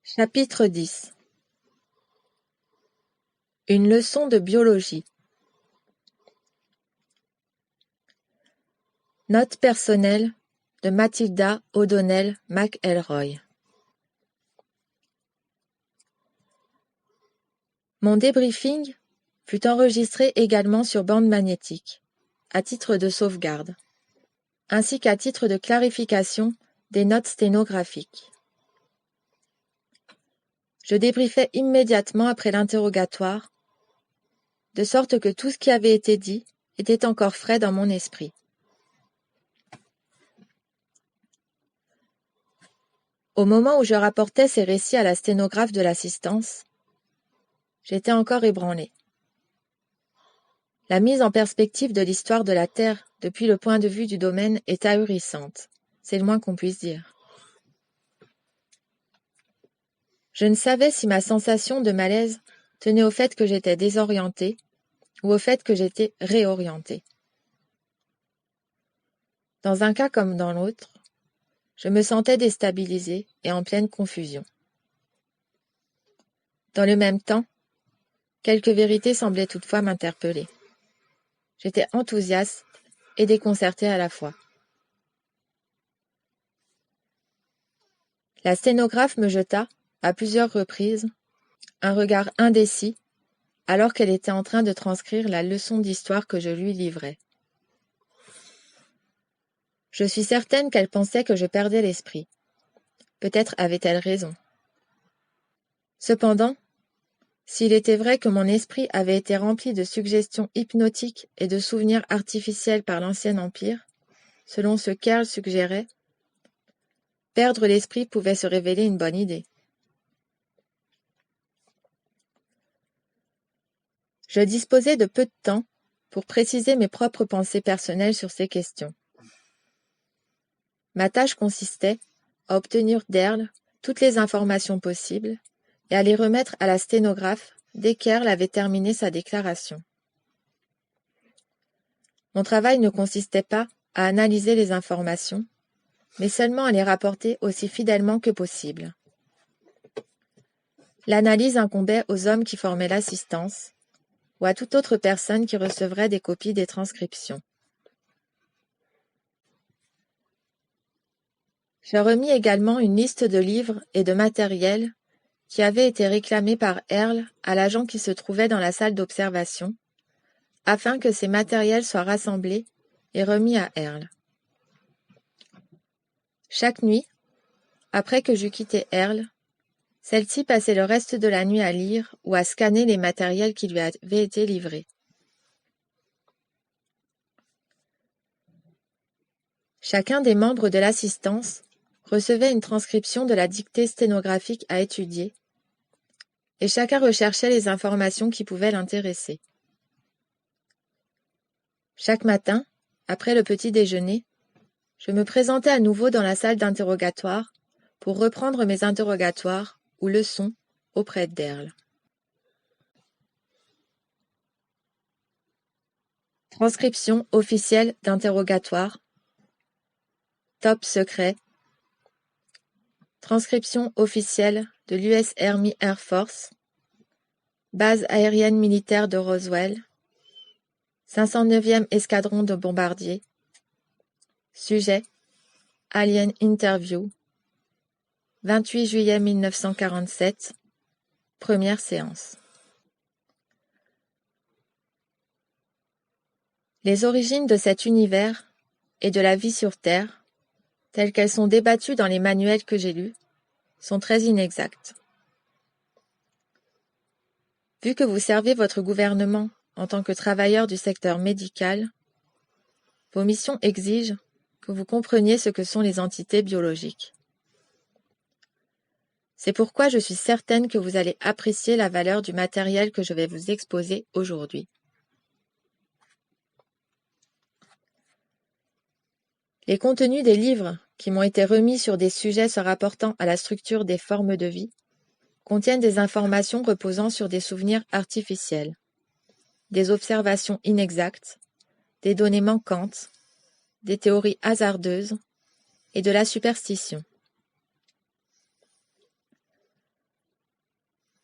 Chapitre 10. Une leçon de biologie. Note personnelle de Matilda O'Donnell McElroy. Mon débriefing fut enregistré également sur bande magnétique, à titre de sauvegarde, ainsi qu'à titre de clarification des notes sténographiques. Je débriefai immédiatement après l'interrogatoire, de sorte que tout ce qui avait été dit était encore frais dans mon esprit. Au moment où je rapportais ces récits à la sténographe de l'assistance, j'étais encore ébranlé. La mise en perspective de l'histoire de la Terre depuis le point de vue du domaine est ahurissante, c'est le moins qu'on puisse dire. Je ne savais si ma sensation de malaise tenait au fait que j'étais désorienté ou au fait que j'étais réorienté. Dans un cas comme dans l'autre, je me sentais déstabilisé et en pleine confusion. Dans le même temps, quelques vérités semblaient toutefois m'interpeller. J'étais enthousiaste et déconcerté à la fois. La sténographe me jeta, à plusieurs reprises, un regard indécis alors qu'elle était en train de transcrire la leçon d'histoire que je lui livrais. Je suis certaine qu'elle pensait que je perdais l'esprit. Peut-être avait-elle raison. Cependant, s'il était vrai que mon esprit avait été rempli de suggestions hypnotiques et de souvenirs artificiels par l'Ancien Empire, selon ce qu'Earl suggérait, perdre l'esprit pouvait se révéler une bonne idée. Je disposais de peu de temps pour préciser mes propres pensées personnelles sur ces questions. Ma tâche consistait à obtenir d'Earl toutes les informations possibles et à les remettre à la sténographe dès qu'Earl avait terminé sa déclaration. Mon travail ne consistait pas à analyser les informations, mais seulement à les rapporter aussi fidèlement que possible. L'analyse incombait aux hommes qui formaient l'assistance ou à toute autre personne qui recevrait des copies des transcriptions. Je remis également une liste de livres et de matériel qui avait été réclamés par Earl à l'agent qui se trouvait dans la salle d'observation, afin que ces matériels soient rassemblés et remis à Earl. Chaque nuit, après que j'eus quitté Earl, celle-ci passait le reste de la nuit à lire ou à scanner les matériels qui lui avaient été livrés. Chacun des membres de l'assistance recevait une transcription de la dictée sténographique à étudier, et chacun recherchait les informations qui pouvaient l'intéresser. Chaque matin, après le petit déjeuner, je me présentais à nouveau dans la salle d'interrogatoire pour reprendre mes interrogatoires ou leçons auprès d'Earl. Transcription officielle d'interrogatoire. Top secret. Transcription officielle de l'US Army Air Force. Base aérienne militaire de Roswell. 509e escadron de bombardiers. Sujet: Alien Interview. 28 juillet 1947. Première séance. Les origines de cet univers et de la vie sur Terre, telles qu'elles sont débattues dans les manuels que j'ai lus, sont très inexactes. Vu que vous servez votre gouvernement en tant que travailleur du secteur médical, vos missions exigent que vous compreniez ce que sont les entités biologiques. C'est pourquoi je suis certaine que vous allez apprécier la valeur du matériel que je vais vous exposer aujourd'hui. Les contenus des livres qui m'ont été remis sur des sujets se rapportant à la structure des formes de vie contiennent des informations reposant sur des souvenirs artificiels, des observations inexactes, des données manquantes, des théories hasardeuses et de la superstition.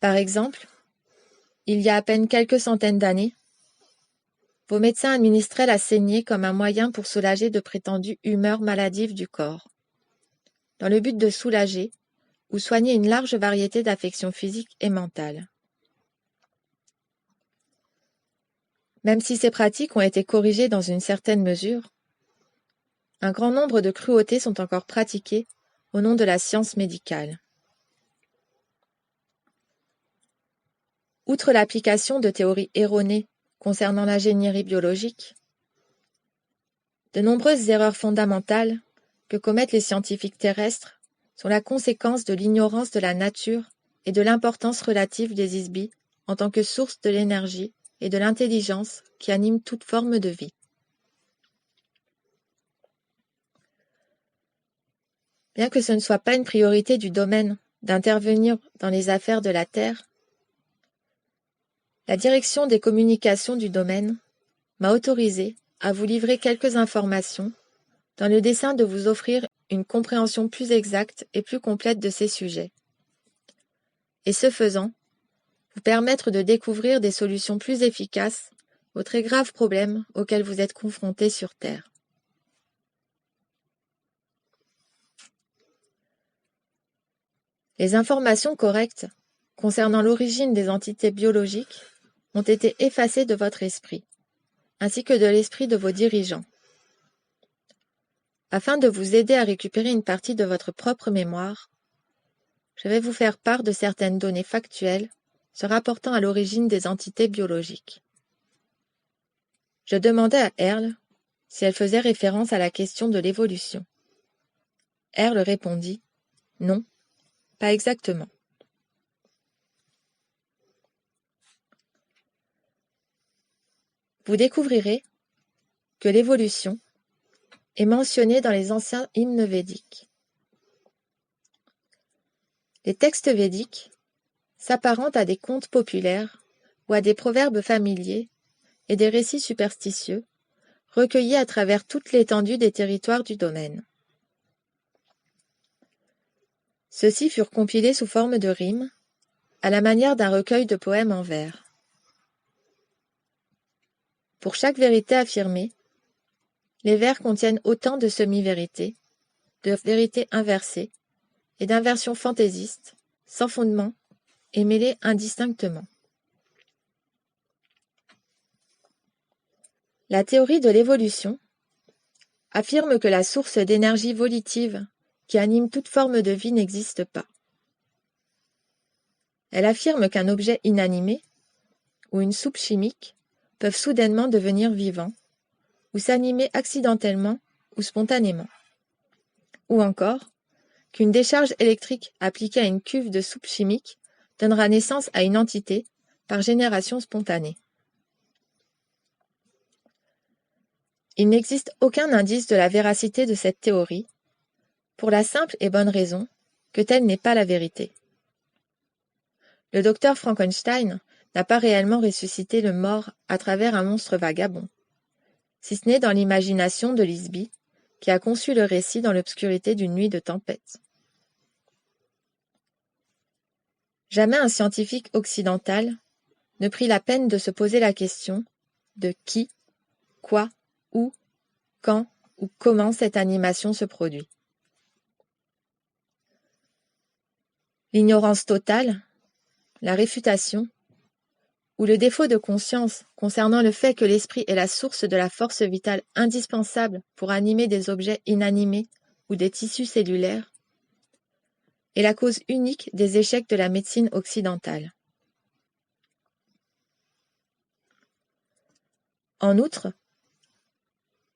Par exemple, il y a à peine quelques centaines d'années, vos médecins administraient la saignée comme un moyen pour soulager de prétendues humeurs maladives du corps, dans le but de soulager ou soigner une large variété d'affections physiques et mentales. Même si ces pratiques ont été corrigées dans une certaine mesure, un grand nombre de cruautés sont encore pratiquées au nom de la science médicale. Outre l'application de théories erronées concernant l'ingénierie biologique, de nombreuses erreurs fondamentales que commettent les scientifiques terrestres sont la conséquence de l'ignorance de la nature et de l'importance relative des isbies en tant que source de l'énergie et de l'intelligence qui anime toute forme de vie. Bien que ce ne soit pas une priorité du domaine d'intervenir dans les affaires de la Terre, la direction des communications du domaine m'a autorisé à vous livrer quelques informations dans le dessein de vous offrir une compréhension plus exacte et plus complète de ces sujets, et ce faisant, vous permettre de découvrir des solutions plus efficaces aux très graves problèmes auxquels vous êtes confrontés sur Terre. Les informations correctes concernant l'origine des entités biologiques ont été effacées de votre esprit, ainsi que de l'esprit de vos dirigeants. Afin de vous aider à récupérer une partie de votre propre mémoire, je vais vous faire part de certaines données factuelles se rapportant à l'origine des entités biologiques. Je demandai à Earle si elle faisait référence à la question de l'évolution. Earle répondit « Non, pas exactement ». Vous découvrirez que l'évolution est mentionnée dans les anciens hymnes védiques. Les textes védiques s'apparentent à des contes populaires ou à des proverbes familiers et des récits superstitieux recueillis à travers toute l'étendue des territoires du domaine. Ceux-ci furent compilés sous forme de rimes, à la manière d'un recueil de poèmes en vers. Pour chaque vérité affirmée, les vers contiennent autant de semi-vérités, de vérités inversées et d'inversions fantaisistes, sans fondement et mêlées indistinctement. La théorie de l'évolution affirme que la source d'énergie volitive qui anime toute forme de vie n'existe pas. Elle affirme qu'un objet inanimé ou une soupe chimique peuvent soudainement devenir vivants ou s'animer accidentellement ou spontanément. Ou encore, qu'une décharge électrique appliquée à une cuve de soupe chimique donnera naissance à une entité par génération spontanée. Il n'existe aucun indice de la véracité de cette théorie, pour la simple et bonne raison que telle n'est pas la vérité. Le docteur Frankenstein n'a pas réellement ressuscité le mort à travers un monstre vagabond, si ce n'est dans l'imagination de Lisby, qui a conçu le récit dans l'obscurité d'une nuit de tempête. Jamais un scientifique occidental ne prit la peine de se poser la question de qui, quoi, où, quand ou comment cette animation se produit. L'ignorance totale, la réfutation, ou le défaut de conscience concernant le fait que l'esprit est la source de la force vitale indispensable pour animer des objets inanimés ou des tissus cellulaires, est la cause unique des échecs de la médecine occidentale. En outre,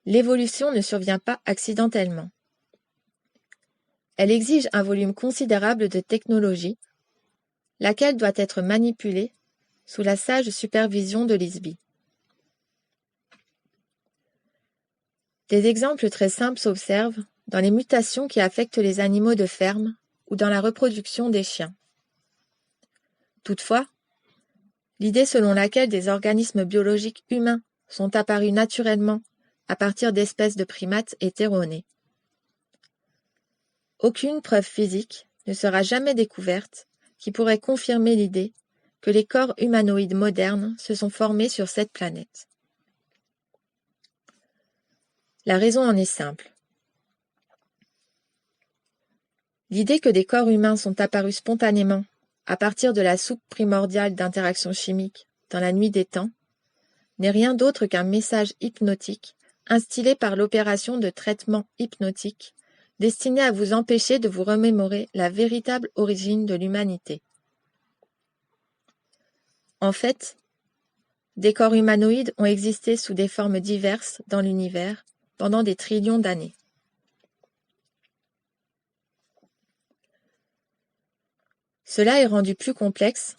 l'évolution ne survient pas accidentellement. Elle exige un volume considérable de technologie, laquelle doit être manipulée sous la sage supervision de Lisby. Des exemples très simples s'observent dans les mutations qui affectent les animaux de ferme ou dans la reproduction des chiens. Toutefois, l'idée selon laquelle des organismes biologiques humains sont apparus naturellement à partir d'espèces de primates est erronée. Aucune preuve physique ne sera jamais découverte qui pourrait confirmer l'idée que les corps humanoïdes modernes se sont formés sur cette planète. La raison en est simple. L'idée que des corps humains sont apparus spontanément à partir de la soupe primordiale d'interactions chimiques dans la nuit des temps n'est rien d'autre qu'un message hypnotique instillé par l'opération de traitement hypnotique destiné à vous empêcher de vous remémorer la véritable origine de l'humanité. En fait, des corps humanoïdes ont existé sous des formes diverses dans l'univers pendant des trillions d'années. Cela est rendu plus complexe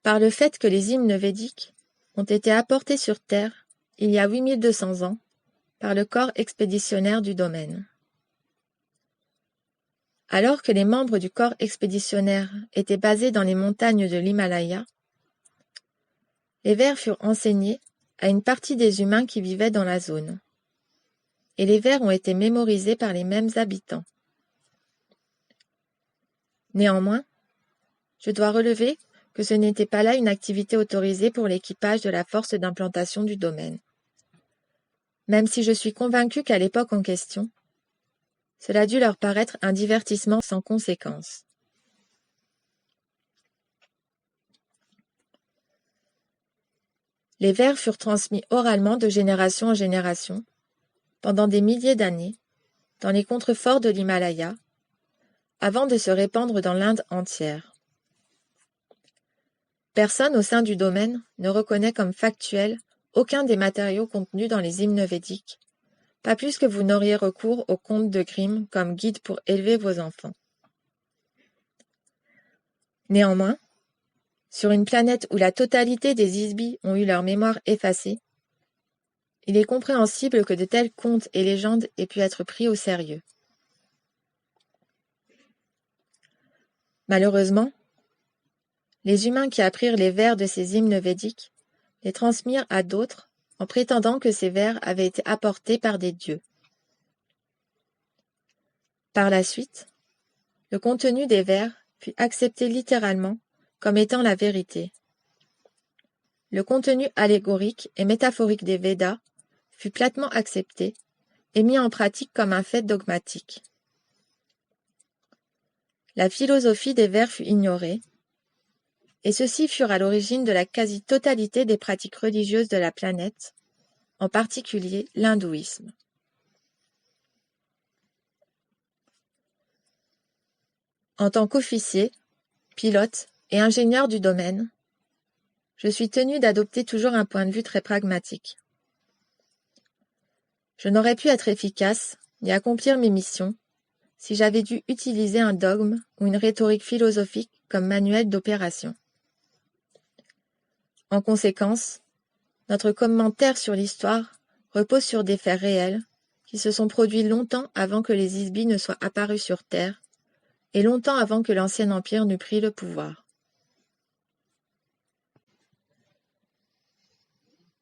par le fait que les hymnes védiques ont été apportés sur Terre il y a 8200 ans par le corps expéditionnaire du domaine. Alors que les membres du corps expéditionnaire étaient basés dans les montagnes de l'Himalaya, les vers furent enseignés à une partie des humains qui vivaient dans la zone, et les vers ont été mémorisés par les mêmes habitants. Néanmoins, je dois relever que ce n'était pas là une activité autorisée pour l'équipage de la force d'implantation du domaine. Même si je suis convaincu qu'à l'époque en question, cela a dû leur paraître un divertissement sans conséquence. Les vers furent transmis oralement de génération en génération, pendant des milliers d'années, dans les contreforts de l'Himalaya, avant de se répandre dans l'Inde entière. Personne au sein du domaine ne reconnaît comme factuel aucun des matériaux contenus dans les hymnes védiques, pas plus que vous n'auriez recours aux contes de Grimm comme guide pour élever vos enfants. Néanmoins, sur une planète où la totalité des Isbis ont eu leur mémoire effacée, il est compréhensible que de tels contes et légendes aient pu être pris au sérieux. Malheureusement, les humains qui apprirent les vers de ces hymnes védiques les transmirent à d'autres en prétendant que ces vers avaient été apportés par des dieux. Par la suite, le contenu des vers fut accepté littéralement comme étant la vérité. Le contenu allégorique et métaphorique des Védas fut platement accepté et mis en pratique comme un fait dogmatique. La philosophie des vers fut ignorée, et ceux-ci furent à l'origine de la quasi-totalité des pratiques religieuses de la planète, en particulier l'hindouisme. En tant qu'officier, pilote et ingénieur du domaine, je suis tenu d'adopter toujours un point de vue très pragmatique. Je n'aurais pu être efficace ni accomplir mes missions si j'avais dû utiliser un dogme ou une rhétorique philosophique comme manuel d'opération. En conséquence, notre commentaire sur l'histoire repose sur des faits réels qui se sont produits longtemps avant que les Isbis ne soient apparus sur Terre et longtemps avant que l'Ancien Empire n'eût pris le pouvoir.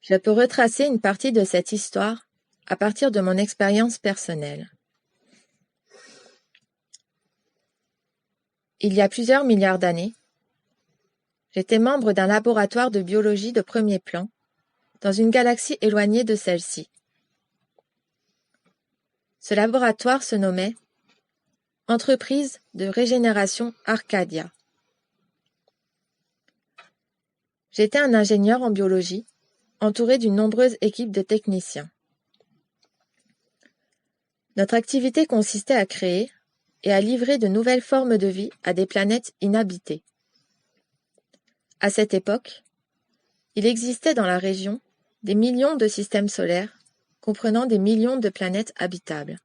Je peux retracer une partie de cette histoire à partir de mon expérience personnelle. Il y a plusieurs milliards d'années, j'étais membre d'un laboratoire de biologie de premier plan dans une galaxie éloignée de celle-ci. Ce laboratoire se nommait Entreprise de régénération Arcadia. J'étais un ingénieur en biologie, entouré d'une nombreuse équipe de techniciens. Notre activité consistait à créer et à livrer de nouvelles formes de vie à des planètes inhabitées. À cette époque, il existait dans la région des millions de systèmes solaires, comprenant des millions de planètes habitables.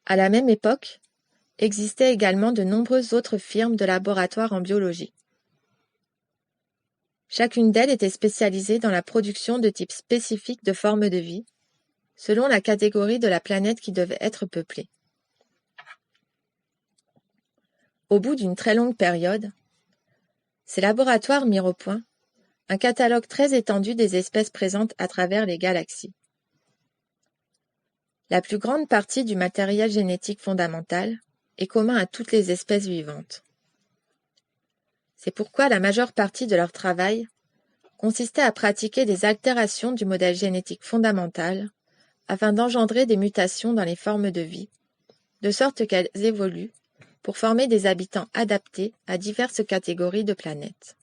À la même époque, existaient également de nombreuses autres firmes de laboratoires en biologie. Chacune d'elles était spécialisée dans la production de types spécifiques de formes de vie, selon la catégorie de la planète qui devait être peuplée. Au bout d'une très longue période, ces laboratoires mirent au point un catalogue très étendu des espèces présentes à travers les galaxies. La plus grande partie du matériel génétique fondamental est commun à toutes les espèces vivantes. C'est pourquoi la majeure partie de leur travail consistait à pratiquer des altérations du modèle génétique fondamental afin d'engendrer des mutations dans les formes de vie, de sorte qu'elles évoluent pour former des habitants adaptés à diverses catégories de planètes.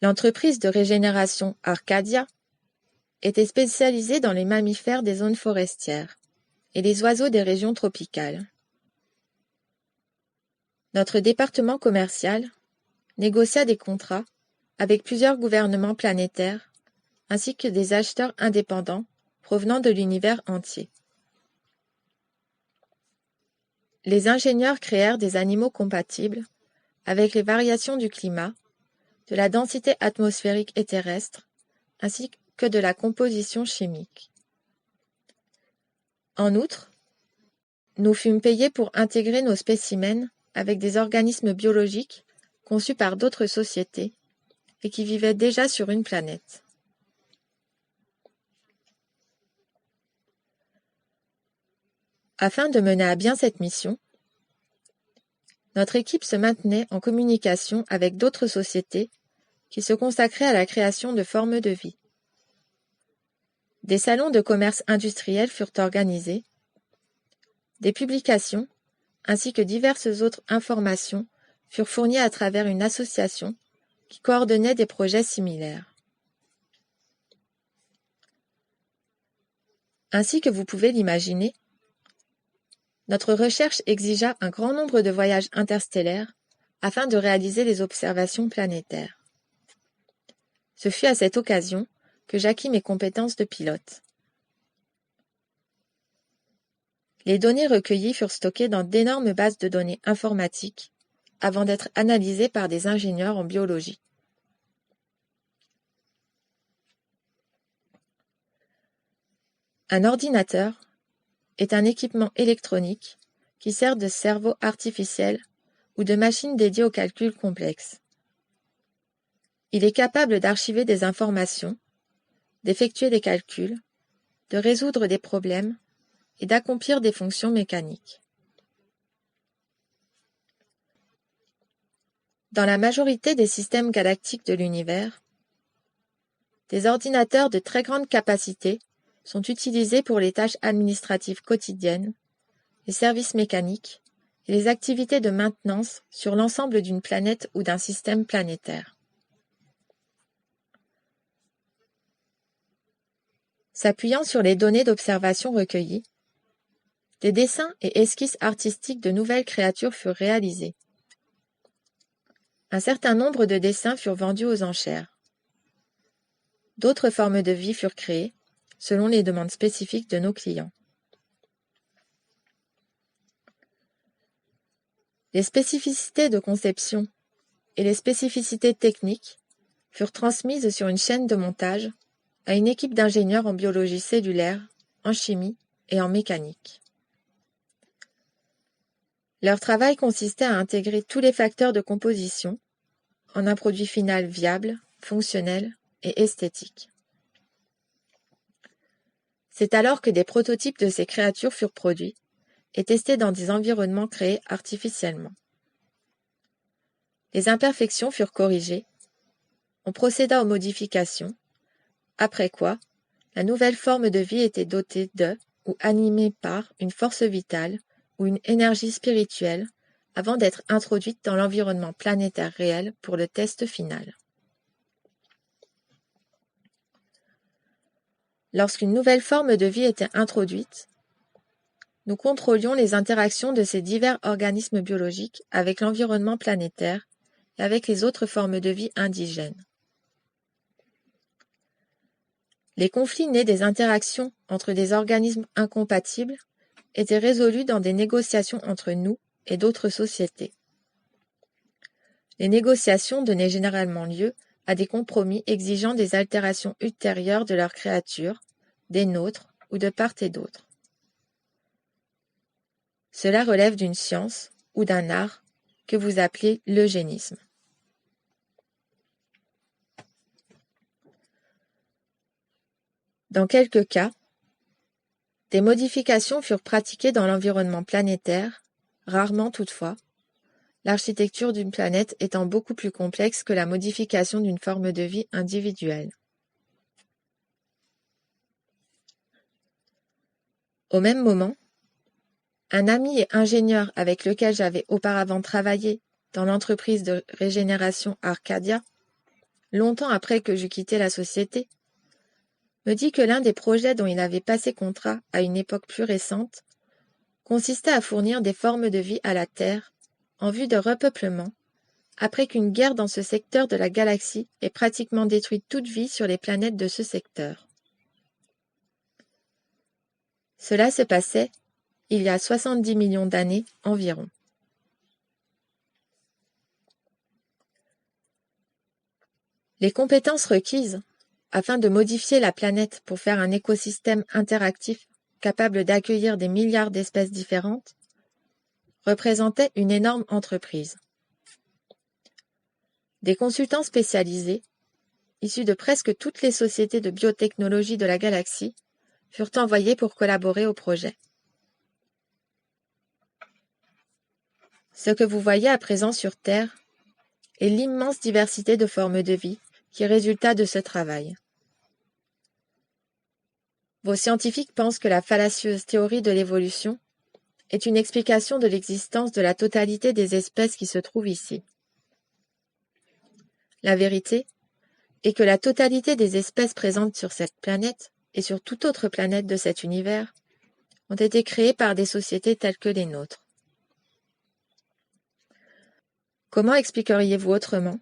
L'entreprise de régénération Arcadia était spécialisée dans les mammifères des zones forestières et les oiseaux des régions tropicales. Notre département commercial négocia des contrats avec plusieurs gouvernements planétaires ainsi que des acheteurs indépendants provenant de l'univers entier. Les ingénieurs créèrent des animaux compatibles avec les variations du climat, de la densité atmosphérique et terrestre, ainsi que de la composition chimique. En outre, nous fûmes payés pour intégrer nos spécimens avec des organismes biologiques conçus par d'autres sociétés et qui vivaient déjà sur une planète. Afin de mener à bien cette mission, notre équipe se maintenait en communication avec d'autres sociétés qui se consacraient à la création de formes de vie. Des salons de commerce industriel furent organisés, des publications ainsi que diverses autres informations furent fournies à travers une association qui coordonnait des projets similaires. Ainsi que vous pouvez l'imaginer, notre recherche exigea un grand nombre de voyages interstellaires afin de réaliser les observations planétaires. Ce fut à cette occasion que j'acquis mes compétences de pilote. Les données recueillies furent stockées dans d'énormes bases de données informatiques avant d'être analysées par des ingénieurs en biologie. Un ordinateur est un équipement électronique qui sert de cerveau artificiel ou de machine dédiée aux calculs complexes. Il est capable d'archiver des informations, d'effectuer des calculs, de résoudre des problèmes et d'accomplir des fonctions mécaniques. Dans la majorité des systèmes galactiques de l'univers, des ordinateurs de très grande capacité sont utilisés pour les tâches administratives quotidiennes, les services mécaniques et les activités de maintenance sur l'ensemble d'une planète ou d'un système planétaire. S'appuyant sur les données d'observation recueillies, des dessins et esquisses artistiques de nouvelles créatures furent réalisés. Un certain nombre de dessins furent vendus aux enchères. D'autres formes de vie furent créées, selon les demandes spécifiques de nos clients. Les spécificités de conception et les spécificités techniques furent transmises sur une chaîne de montage à une équipe d'ingénieurs en biologie cellulaire, en chimie et en mécanique. Leur travail consistait à intégrer tous les facteurs de composition en un produit final viable, fonctionnel et esthétique. C'est alors que des prototypes de ces créatures furent produits et testés dans des environnements créés artificiellement. Les imperfections furent corrigées, on procéda aux modifications, après quoi, la nouvelle forme de vie était dotée de ou animée par une force vitale ou une énergie spirituelle avant d'être introduite dans l'environnement planétaire réel pour le test final. Lorsqu'une nouvelle forme de vie était introduite, nous contrôlions les interactions de ces divers organismes biologiques avec l'environnement planétaire et avec les autres formes de vie indigènes. Les conflits nés des interactions entre des organismes incompatibles étaient résolus dans des négociations entre nous et d'autres sociétés. Les négociations donnaient généralement lieu à des compromis exigeant des altérations ultérieures de leurs créatures, des nôtres ou de part et d'autre. Cela relève d'une science ou d'un art que vous appelez l'eugénisme. Dans quelques cas, Des modifications furent pratiquées dans l'environnement planétaire, rarement toutefois, l'architecture d'une planète étant beaucoup plus complexe que la modification d'une forme de vie individuelle. Au même moment, un ami et ingénieur avec lequel j'avais auparavant travaillé dans l'entreprise de régénération Arcadia, longtemps après que j'eus quitté la société, me dit que l'un des projets dont il avait passé contrat à une époque plus récente consistait à fournir des formes de vie à la Terre en vue de repeuplement, après qu'une guerre dans ce secteur de la galaxie ait pratiquement détruit toute vie sur les planètes de ce secteur. Cela se passait il y a 70 millions d'années environ. Les compétences requises afin de modifier la planète pour faire un écosystème interactif capable d'accueillir des milliards d'espèces différentes représentaient une énorme entreprise. Des consultants spécialisés, issus de presque toutes les sociétés de biotechnologie de la galaxie, furent envoyés pour collaborer au projet. Ce que vous voyez à présent sur Terre est l'immense diversité de formes de vie qui résulta de ce travail. Vos scientifiques pensent que la fallacieuse théorie de l'évolution est une explication de l'existence de la totalité des espèces qui se trouvent ici. La vérité est que la totalité des espèces présentes sur cette planète et sur toute autre planète de cet univers ont été créées par des sociétés telles que les nôtres. Comment expliqueriez-vous autrement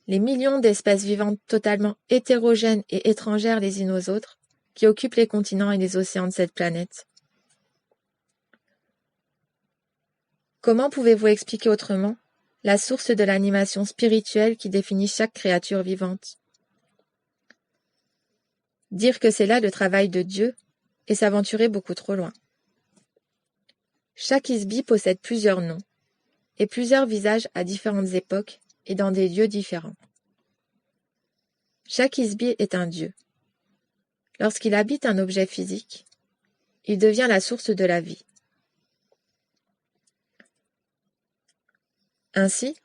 les millions d'espèces vivantes totalement hétérogènes et étrangères les unes aux autres qui occupent les continents et les océans de cette planète? Comment pouvez-vous expliquer autrement la source de l'animation spirituelle qui définit chaque créature vivante? Dire que c'est là le travail de Dieu est s'aventurer beaucoup trop loin. Chaque Isbi possède plusieurs noms et plusieurs visages à différentes époques et dans des lieux différents. Chaque Isbi est un dieu. Lorsqu'il habite un objet physique, il devient la source de la vie. Ainsi,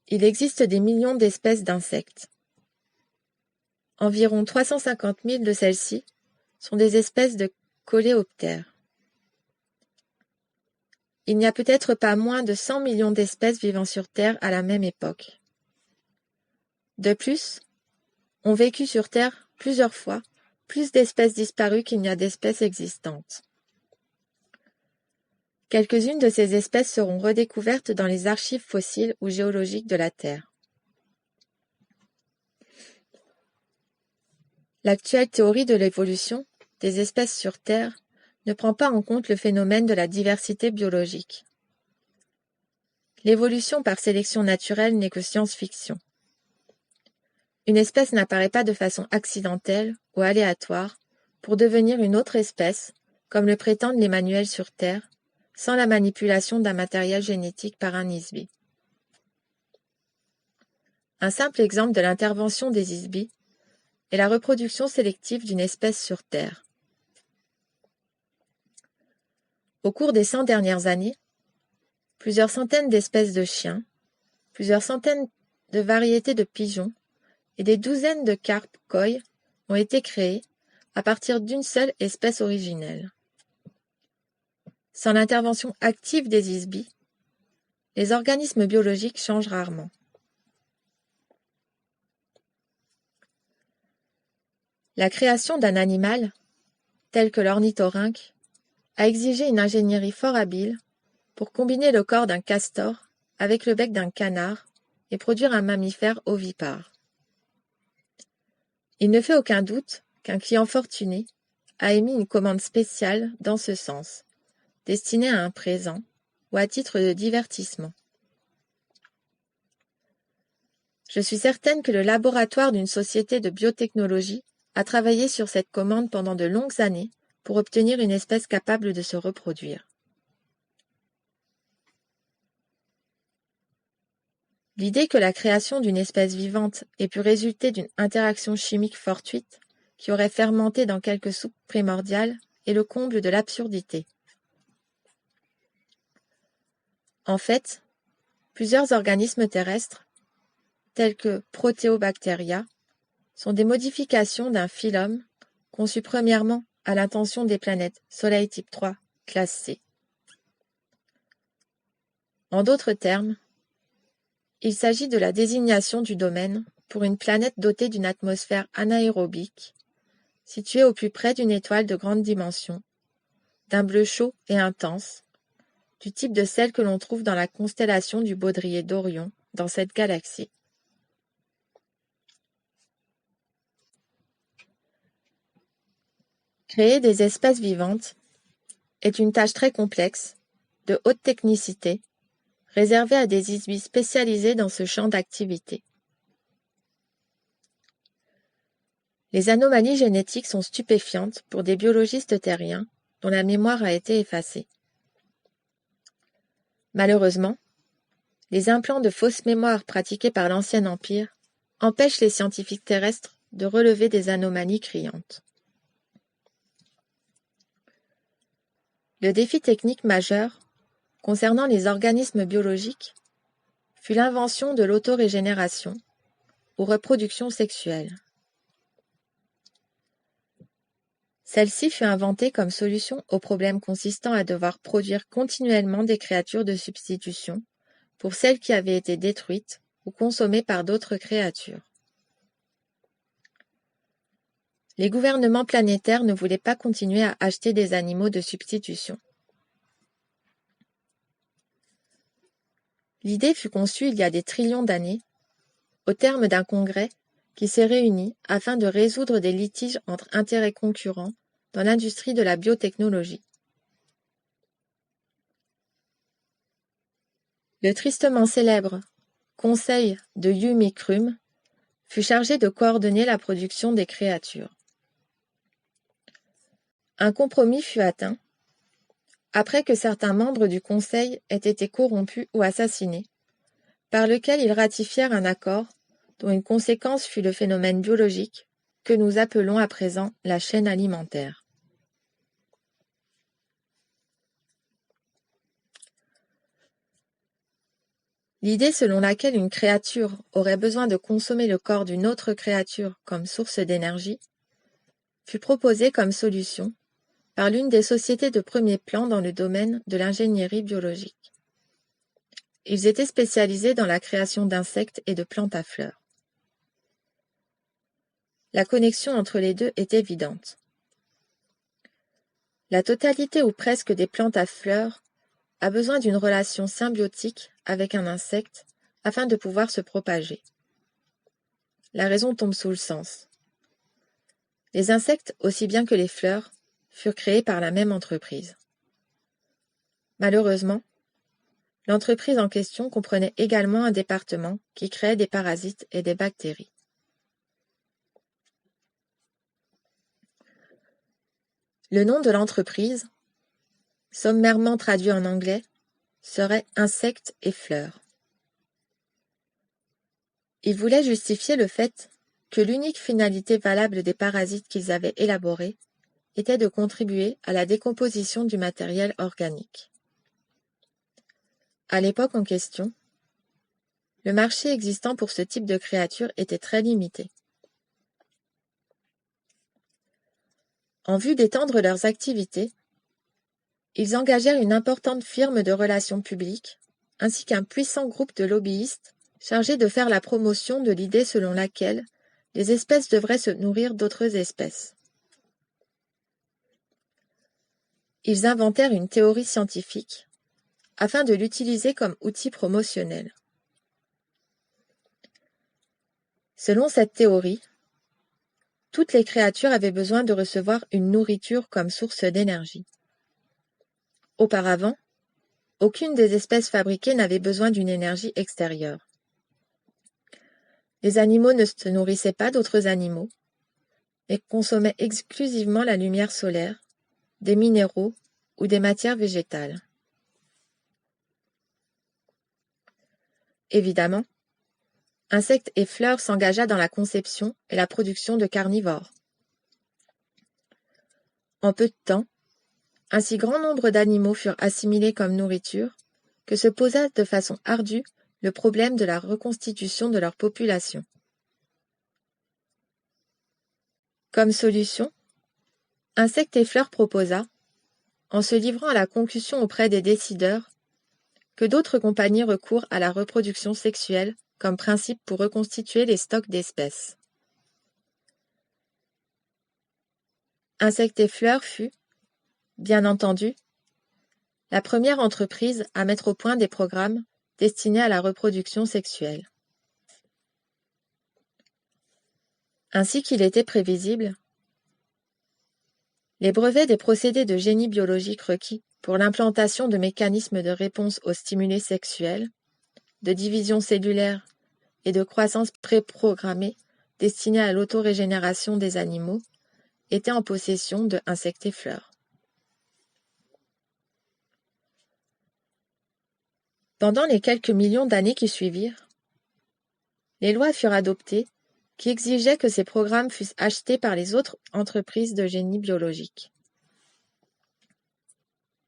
il existe des millions d'espèces d'insectes. Environ 350 000 de celles-ci sont des espèces de coléoptères. Il n'y a peut-être pas moins de 100 millions d'espèces vivant sur Terre à la même époque. De plus, ont vécu sur Terre plusieurs fois plus d'espèces disparues qu'il n'y a d'espèces existantes. Quelques-unes de ces espèces seront redécouvertes dans les archives fossiles ou géologiques de la Terre. L'actuelle théorie de l'évolution des espèces sur Terre ne prend pas en compte le phénomène de la diversité biologique. L'évolution par sélection naturelle n'est que science-fiction. Une espèce n'apparaît pas de façon accidentelle ou aléatoire pour devenir une autre espèce, comme le prétendent les manuels sur Terre, sans la manipulation d'un matériel génétique par un Isbi. Un simple exemple de l'intervention des Isbi est la reproduction sélective d'une espèce sur Terre. Au cours des 100 dernières années, plusieurs centaines d'espèces de chiens, plusieurs centaines de variétés de pigeons et des douzaines de carpes koi ont été créées à partir d'une seule espèce originelle. Sans l'intervention active des Isbi, les organismes biologiques changent rarement. La création d'un animal, tel que l'ornithorynque, a exigé une ingénierie fort habile pour combiner le corps d'un castor avec le bec d'un canard et produire un mammifère ovipare. Il ne fait aucun doute qu'un client fortuné a émis une commande spéciale dans ce sens, destinée à un présent ou à titre de divertissement. Je suis certaine que le laboratoire d'une société de biotechnologie a travaillé sur cette commande pendant de longues années pour obtenir une espèce capable de se reproduire. L'idée que la création d'une espèce vivante ait pu résulter d'une interaction chimique fortuite qui aurait fermenté dans quelque soupe primordiale est le comble de l'absurdité. En fait, plusieurs organismes terrestres, tels que Proteobacteria, sont des modifications d'un phylum conçu premièrement à l'intention des planètes Soleil type 3, classe C. En d'autres termes, il s'agit de la désignation du domaine pour une planète dotée d'une atmosphère anaérobique, située au plus près d'une étoile de grande dimension, d'un bleu chaud et intense, du type de celle que l'on trouve dans la constellation du Baudrier d'Orion dans cette galaxie. Créer des espèces vivantes est une tâche très complexe, de haute technicité, réservée à des individus spécialisés dans ce champ d'activité. Les anomalies génétiques sont stupéfiantes pour des biologistes terriens dont la mémoire a été effacée. Malheureusement, les implants de fausse mémoire pratiqués par l'Ancien Empire empêchent les scientifiques terrestres de relever des anomalies criantes. Le défi technique majeur concernant les organismes biologiques fut l'invention de l'autorégénération ou reproduction sexuelle. Celle-ci fut inventée comme solution au problème consistant à devoir produire continuellement des créatures de substitution pour celles qui avaient été détruites ou consommées par d'autres créatures. Les gouvernements planétaires ne voulaient pas continuer à acheter des animaux de substitution. L'idée fut conçue il y a des trillions d'années, au terme d'un congrès qui s'est réuni afin de résoudre des litiges entre intérêts concurrents dans l'industrie de la biotechnologie. Le tristement célèbre Conseil de Yume-Krum fut chargé de coordonner la production des créatures. Un compromis fut atteint, après que certains membres du Conseil aient été corrompus ou assassinés, par lequel ils ratifièrent un accord dont une conséquence fut le phénomène biologique que nous appelons à présent la chaîne alimentaire. L'idée selon laquelle une créature aurait besoin de consommer le corps d'une autre créature comme source d'énergie fut proposée comme solution par l'une des sociétés de premier plan dans le domaine de l'ingénierie biologique. Ils étaient spécialisés dans la création d'insectes et de plantes à fleurs. La connexion entre les deux est évidente. La totalité ou presque des plantes à fleurs a besoin d'une relation symbiotique avec un insecte afin de pouvoir se propager. La raison tombe sous le sens. Les insectes, aussi bien que les fleurs, furent créés par la même entreprise. Malheureusement, l'entreprise en question comprenait également un département qui créait des parasites et des bactéries. Le nom de l'entreprise, sommairement traduit en anglais, serait Insectes et fleurs. Ils voulaient justifier le fait que l'unique finalité valable des parasites qu'ils avaient élaborés était de contribuer à la décomposition du matériel organique. À l'époque en question, le marché existant pour ce type de créatures était très limité. En vue d'étendre leurs activités, ils engagèrent une importante firme de relations publiques, ainsi qu'un puissant groupe de lobbyistes chargés de faire la promotion de l'idée selon laquelle les espèces devraient se nourrir d'autres espèces. Ils inventèrent une théorie scientifique afin de l'utiliser comme outil promotionnel. Selon cette théorie, toutes les créatures avaient besoin de recevoir une nourriture comme source d'énergie. Auparavant, aucune des espèces fabriquées n'avait besoin d'une énergie extérieure. Les animaux ne se nourrissaient pas d'autres animaux, mais consommaient exclusivement la lumière solaire, des minéraux ou des matières végétales. Évidemment, Insectes et fleurs s'engagea dans la conception et la production de carnivores. En peu de temps, un si grand nombre d'animaux furent assimilés comme nourriture que se posa de façon ardue le problème de la reconstitution de leur population. Comme solution, Insectes et Fleurs proposa, en se livrant à la concussion auprès des décideurs, que d'autres compagnies recourent à la reproduction sexuelle comme principe pour reconstituer les stocks d'espèces. Insectes et Fleurs fut, bien entendu, la première entreprise à mettre au point des programmes destinés à la reproduction sexuelle. Ainsi qu'il était prévisible, les brevets des procédés de génie biologique requis pour l'implantation de mécanismes de réponse aux stimuli sexuels, de division cellulaire et de croissance préprogrammée destinés à l'autorégénération des animaux étaient en possession de Insectes et Fleurs. Pendant les quelques millions d'années qui suivirent, les lois furent adoptées qui exigeaient que ces programmes fussent achetés par les autres entreprises de génie biologique.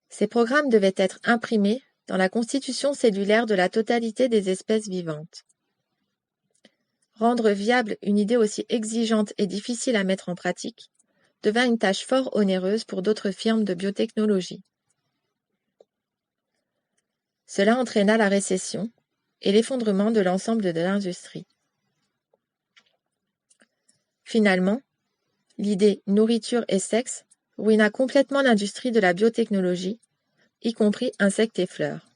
Ces programmes devaient être imprimés dans la constitution cellulaire de la totalité des espèces vivantes. Rendre viable une idée aussi exigeante et difficile à mettre en pratique devint une tâche fort onéreuse pour d'autres firmes de biotechnologie. Cela entraîna la récession et l'effondrement de l'ensemble de l'industrie. Finalement, l'idée nourriture et sexe ruina complètement l'industrie de la biotechnologie, y compris Insectes et Fleurs.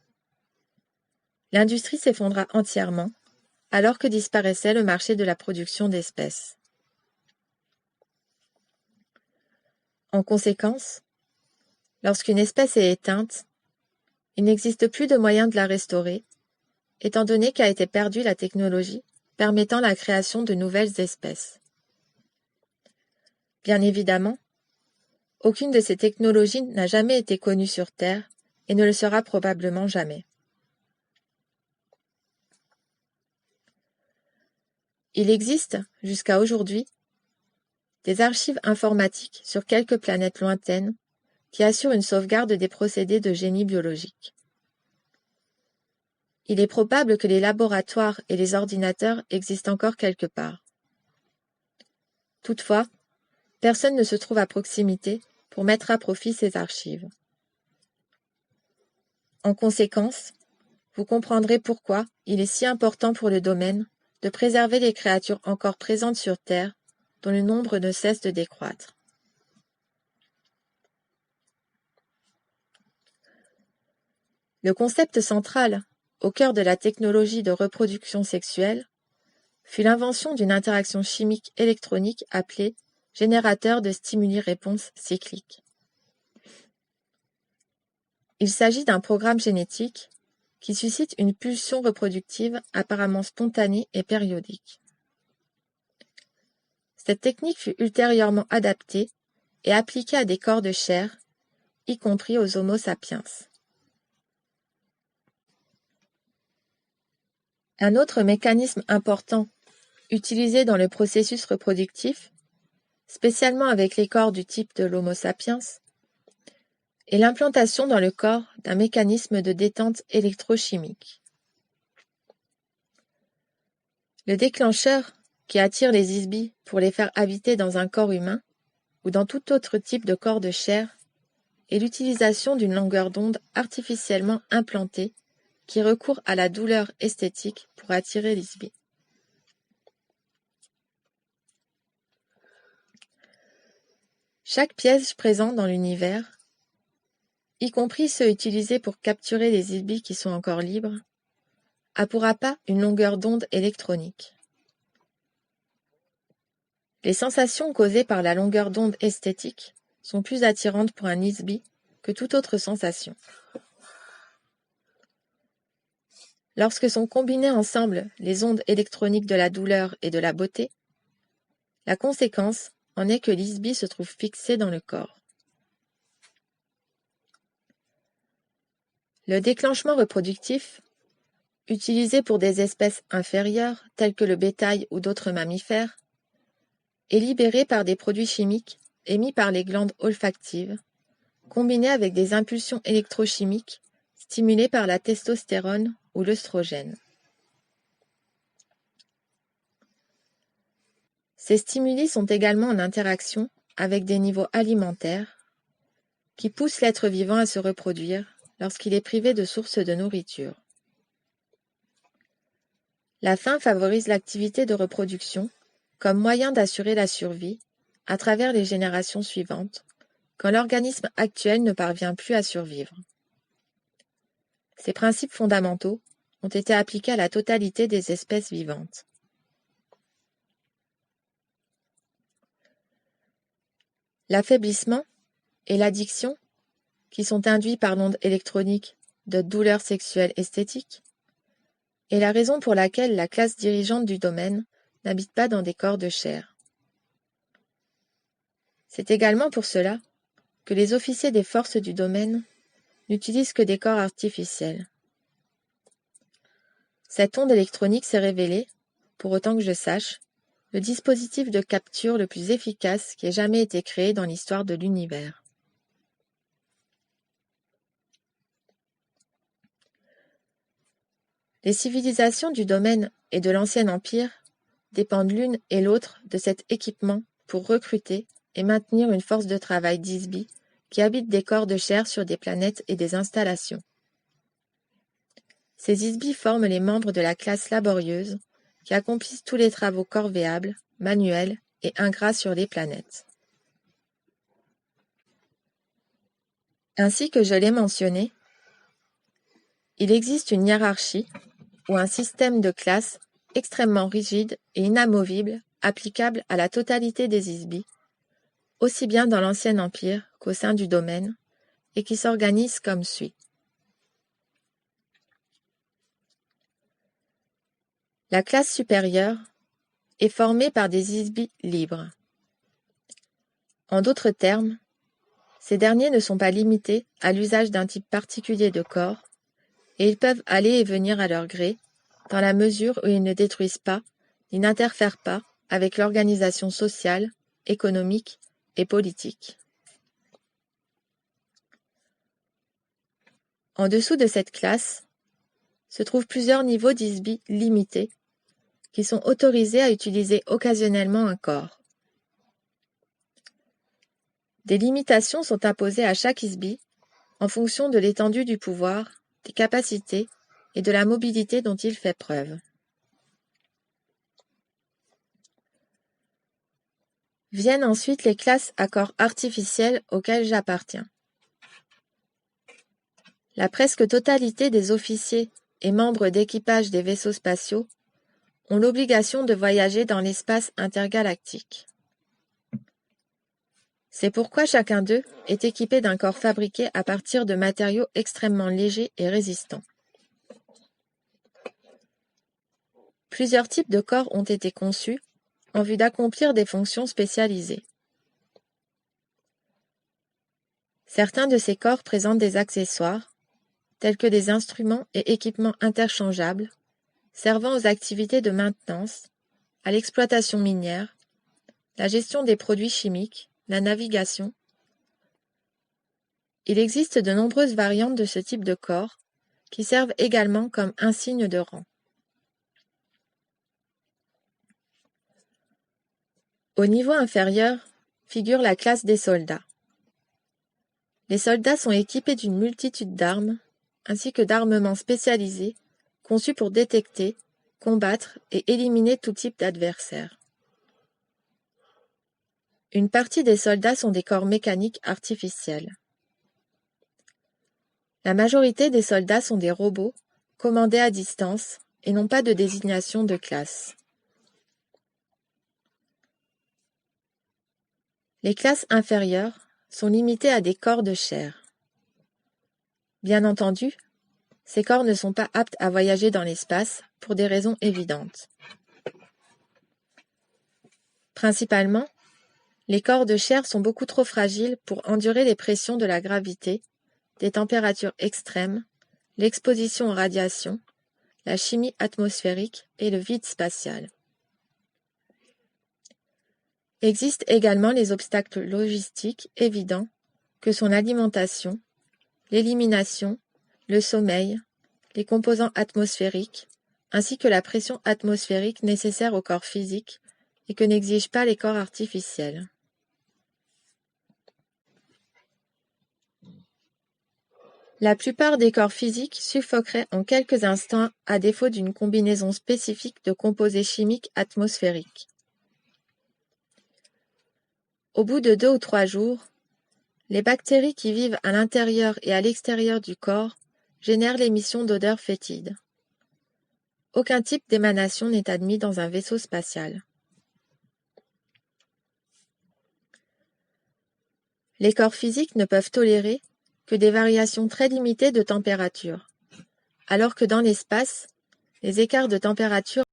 L'industrie s'effondra entièrement, alors que disparaissait le marché de la production d'espèces. En conséquence, lorsqu'une espèce est éteinte, il n'existe plus de moyen de la restaurer, étant donné qu'a été perdue la technologie permettant la création de nouvelles espèces. Bien évidemment, aucune de ces technologies n'a jamais été connue sur Terre et ne le sera probablement jamais. Il existe, jusqu'à aujourd'hui, des archives informatiques sur quelques planètes lointaines qui assurent une sauvegarde des procédés de génie biologique. Il est probable que les laboratoires et les ordinateurs existent encore quelque part. Toutefois, personne ne se trouve à proximité pour mettre à profit ces archives. En conséquence, vous comprendrez pourquoi il est si important pour le domaine de préserver les créatures encore présentes sur Terre, dont le nombre ne cesse de décroître. Le concept central, au cœur de la technologie de reproduction sexuelle, fut l'invention d'une interaction chimique électronique appelée générateur de stimuli-réponse cyclique. Il s'agit d'un programme génétique qui suscite une pulsion reproductive apparemment spontanée et périodique. Cette technique fut ultérieurement adaptée et appliquée à des corps de chair, y compris aux Homo sapiens. Un autre mécanisme important utilisé dans le processus reproductif, spécialement avec les corps du type de l'Homo sapiens, est l'implantation dans le corps d'un mécanisme de détente électrochimique. Le déclencheur qui attire les isbies pour les faire habiter dans un corps humain ou dans tout autre type de corps de chair est l'utilisation d'une longueur d'onde artificiellement implantée qui recourt à la douleur esthétique pour attirer l'isbie. Chaque piège présent dans l'univers, y compris ceux utilisés pour capturer les isbies qui sont encore libres, a pour appât une longueur d'onde électronique. Les sensations causées par la longueur d'onde esthétique sont plus attirantes pour un isbie que toute autre sensation. Lorsque sont combinées ensemble les ondes électroniques de la douleur et de la beauté, la conséquence en est que l'isbie se trouve fixé dans le corps. Le déclenchement reproductif, utilisé pour des espèces inférieures telles que le bétail ou d'autres mammifères, est libéré par des produits chimiques émis par les glandes olfactives, combinés avec des impulsions électrochimiques stimulées par la testostérone ou l'œstrogène. Ces stimuli sont également en interaction avec des niveaux alimentaires qui poussent l'être vivant à se reproduire lorsqu'il est privé de sources de nourriture. La faim favorise l'activité de reproduction comme moyen d'assurer la survie à travers les générations suivantes quand l'organisme actuel ne parvient plus à survivre. Ces principes fondamentaux ont été appliqués à la totalité des espèces vivantes. L'affaiblissement et l'addiction, qui sont induits par l'onde électronique de douleurs sexuelles esthétiques, est la raison pour laquelle la classe dirigeante du domaine n'habite pas dans des corps de chair. C'est également pour cela que les officiers des forces du domaine n'utilisent que des corps artificiels. Cette onde électronique s'est révélée, pour autant que je sache, le dispositif de capture le plus efficace qui ait jamais été créé dans l'histoire de l'univers. Les civilisations du domaine et de l'Ancien Empire dépendent l'une et l'autre de cet équipement pour recruter et maintenir une force de travail d'Isbi qui habite des corps de chair sur des planètes et des installations. Ces Isbi forment les membres de la classe laborieuse qui accomplissent tous les travaux corvéables, manuels et ingrats sur les planètes. Ainsi que je l'ai mentionné, il existe une hiérarchie ou un système de classes extrêmement rigide et inamovible applicable à la totalité des Isbi, aussi bien dans l'Ancien Empire qu'au sein du domaine, et qui s'organise comme suit. La classe supérieure est formée par des Isbi libres. En d'autres termes, ces derniers ne sont pas limités à l'usage d'un type particulier de corps, et ils peuvent aller et venir à leur gré, dans la mesure où ils ne détruisent pas, ni n'interfèrent pas avec l'organisation sociale, économique et politique. En dessous de cette classe se trouvent plusieurs niveaux d'Isbi limités qui sont autorisés à utiliser occasionnellement un corps. Des limitations sont imposées à chaque Isbi en fonction de l'étendue du pouvoir, des capacités et de la mobilité dont il fait preuve. Viennent ensuite les classes à corps artificiels auxquelles j'appartiens. La presque totalité des officiers et membres d'équipage des vaisseaux spatiaux ont l'obligation de voyager dans l'espace intergalactique. C'est pourquoi chacun d'eux est équipé d'un corps fabriqué à partir de matériaux extrêmement légers et résistants. Plusieurs types de corps ont été conçus en vue d'accomplir des fonctions spécialisées. Certains de ces corps présentent des accessoires, tels que des instruments et équipements interchangeables, servant aux activités de maintenance, à l'exploitation minière, la gestion des produits chimiques, la navigation. Il existe de nombreuses variantes de ce type de corps qui servent également comme insigne de rang. Au niveau inférieur figure la classe des soldats. Les soldats sont équipés d'une multitude d'armes, ainsi que d'armements spécialisés, conçus pour détecter, combattre et éliminer tout type d'adversaire. Une partie des soldats sont des corps mécaniques artificiels. La majorité des soldats sont des robots, commandés à distance, et n'ont pas de désignation de classe. Les classes inférieures sont limitées à des corps de chair. Bien entendu, ces corps ne sont pas aptes à voyager dans l'espace pour des raisons évidentes. Principalement, les corps de chair sont beaucoup trop fragiles pour endurer les pressions de la gravité, des températures extrêmes, l'exposition aux radiations, la chimie atmosphérique et le vide spatial. Existent également les obstacles logistiques évidents, que sont l'alimentation, l'élimination, le sommeil, les composants atmosphériques, ainsi que la pression atmosphérique nécessaire au corps physique et que n'exigent pas les corps artificiels. La plupart des corps physiques suffoqueraient en quelques instants à défaut d'une combinaison spécifique de composés chimiques atmosphériques. Au bout de 2 ou 3 jours, les bactéries qui vivent à l'intérieur et à l'extérieur du corps génèrent l'émission d'odeurs fétides. Aucun type d'émanation n'est admis dans un vaisseau spatial. Les corps physiques ne peuvent tolérer que des variations très limitées de température, alors que dans l'espace, les écarts de température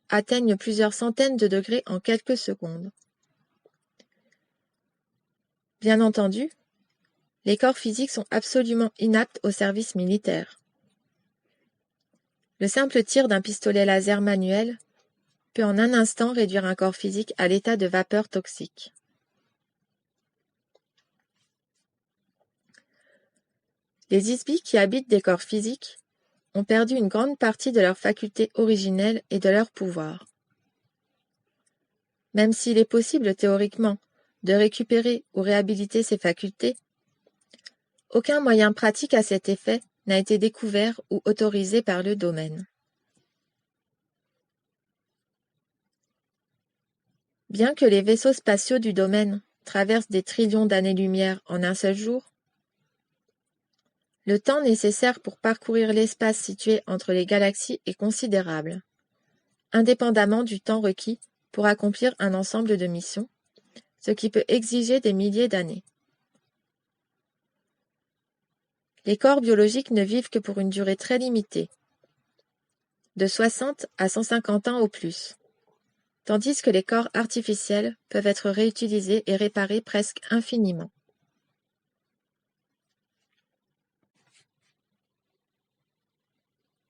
atteignent plusieurs centaines de degrés en quelques secondes. Bien entendu, les corps physiques sont absolument inaptes au service militaire. Le simple tir d'un pistolet laser manuel peut en un instant réduire un corps physique à l'état de vapeur toxique. Les isbies qui habitent des corps physiques ont perdu une grande partie de leurs facultés originelles et de leurs pouvoirs. Même s'il est possible théoriquement de récupérer ou réhabiliter ces facultés, aucun moyen pratique à cet effet n'a été découvert ou autorisé par le domaine. Bien que les vaisseaux spatiaux du domaine traversent des trillions d'années-lumière en un seul jour, le temps nécessaire pour parcourir l'espace situé entre les galaxies est considérable, indépendamment du temps requis pour accomplir un ensemble de missions, ce qui peut exiger des milliers d'années. Les corps biologiques ne vivent que pour une durée très limitée, de 60 à 150 ans au plus, tandis que les corps artificiels peuvent être réutilisés et réparés presque infiniment.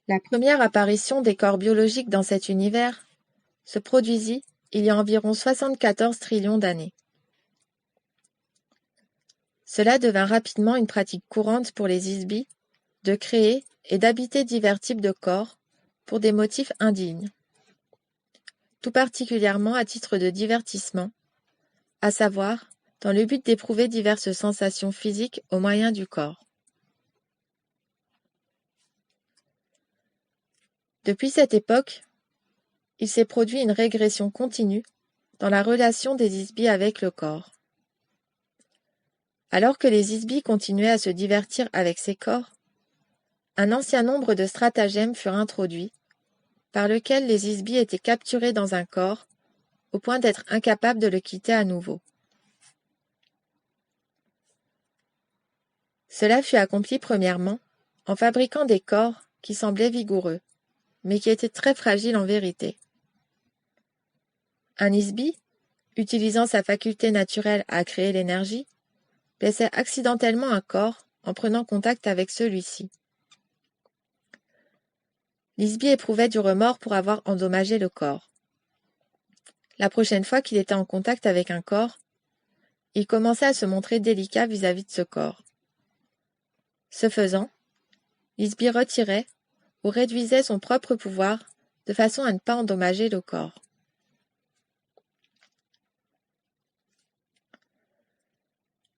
La première apparition des corps biologiques dans cet univers se produisit il y a environ 74 trillions d'années. Cela devint rapidement une pratique courante pour les isbies de créer et d'habiter divers types de corps pour des motifs indignes, tout particulièrement à titre de divertissement, à savoir dans le but d'éprouver diverses sensations physiques au moyen du corps. Depuis cette époque, il s'est produit une régression continue dans la relation des isbies avec le corps. Alors que les isbies continuaient à se divertir avec ces corps, un ancien nombre de stratagèmes furent introduits, par lequel les isbies étaient capturés dans un corps, au point d'être incapables de le quitter à nouveau. Cela fut accompli premièrement en fabriquant des corps qui semblaient vigoureux, mais qui étaient très fragiles en vérité. Un isbie, utilisant sa faculté naturelle à créer l'énergie, blessait accidentellement un corps en prenant contact avec celui-ci. L'isbie éprouvait du remords pour avoir endommagé le corps. La prochaine fois qu'il était en contact avec un corps, il commençait à se montrer délicat vis-à-vis de ce corps. Ce faisant, l'isbie retirait ou réduisait son propre pouvoir de façon à ne pas endommager le corps.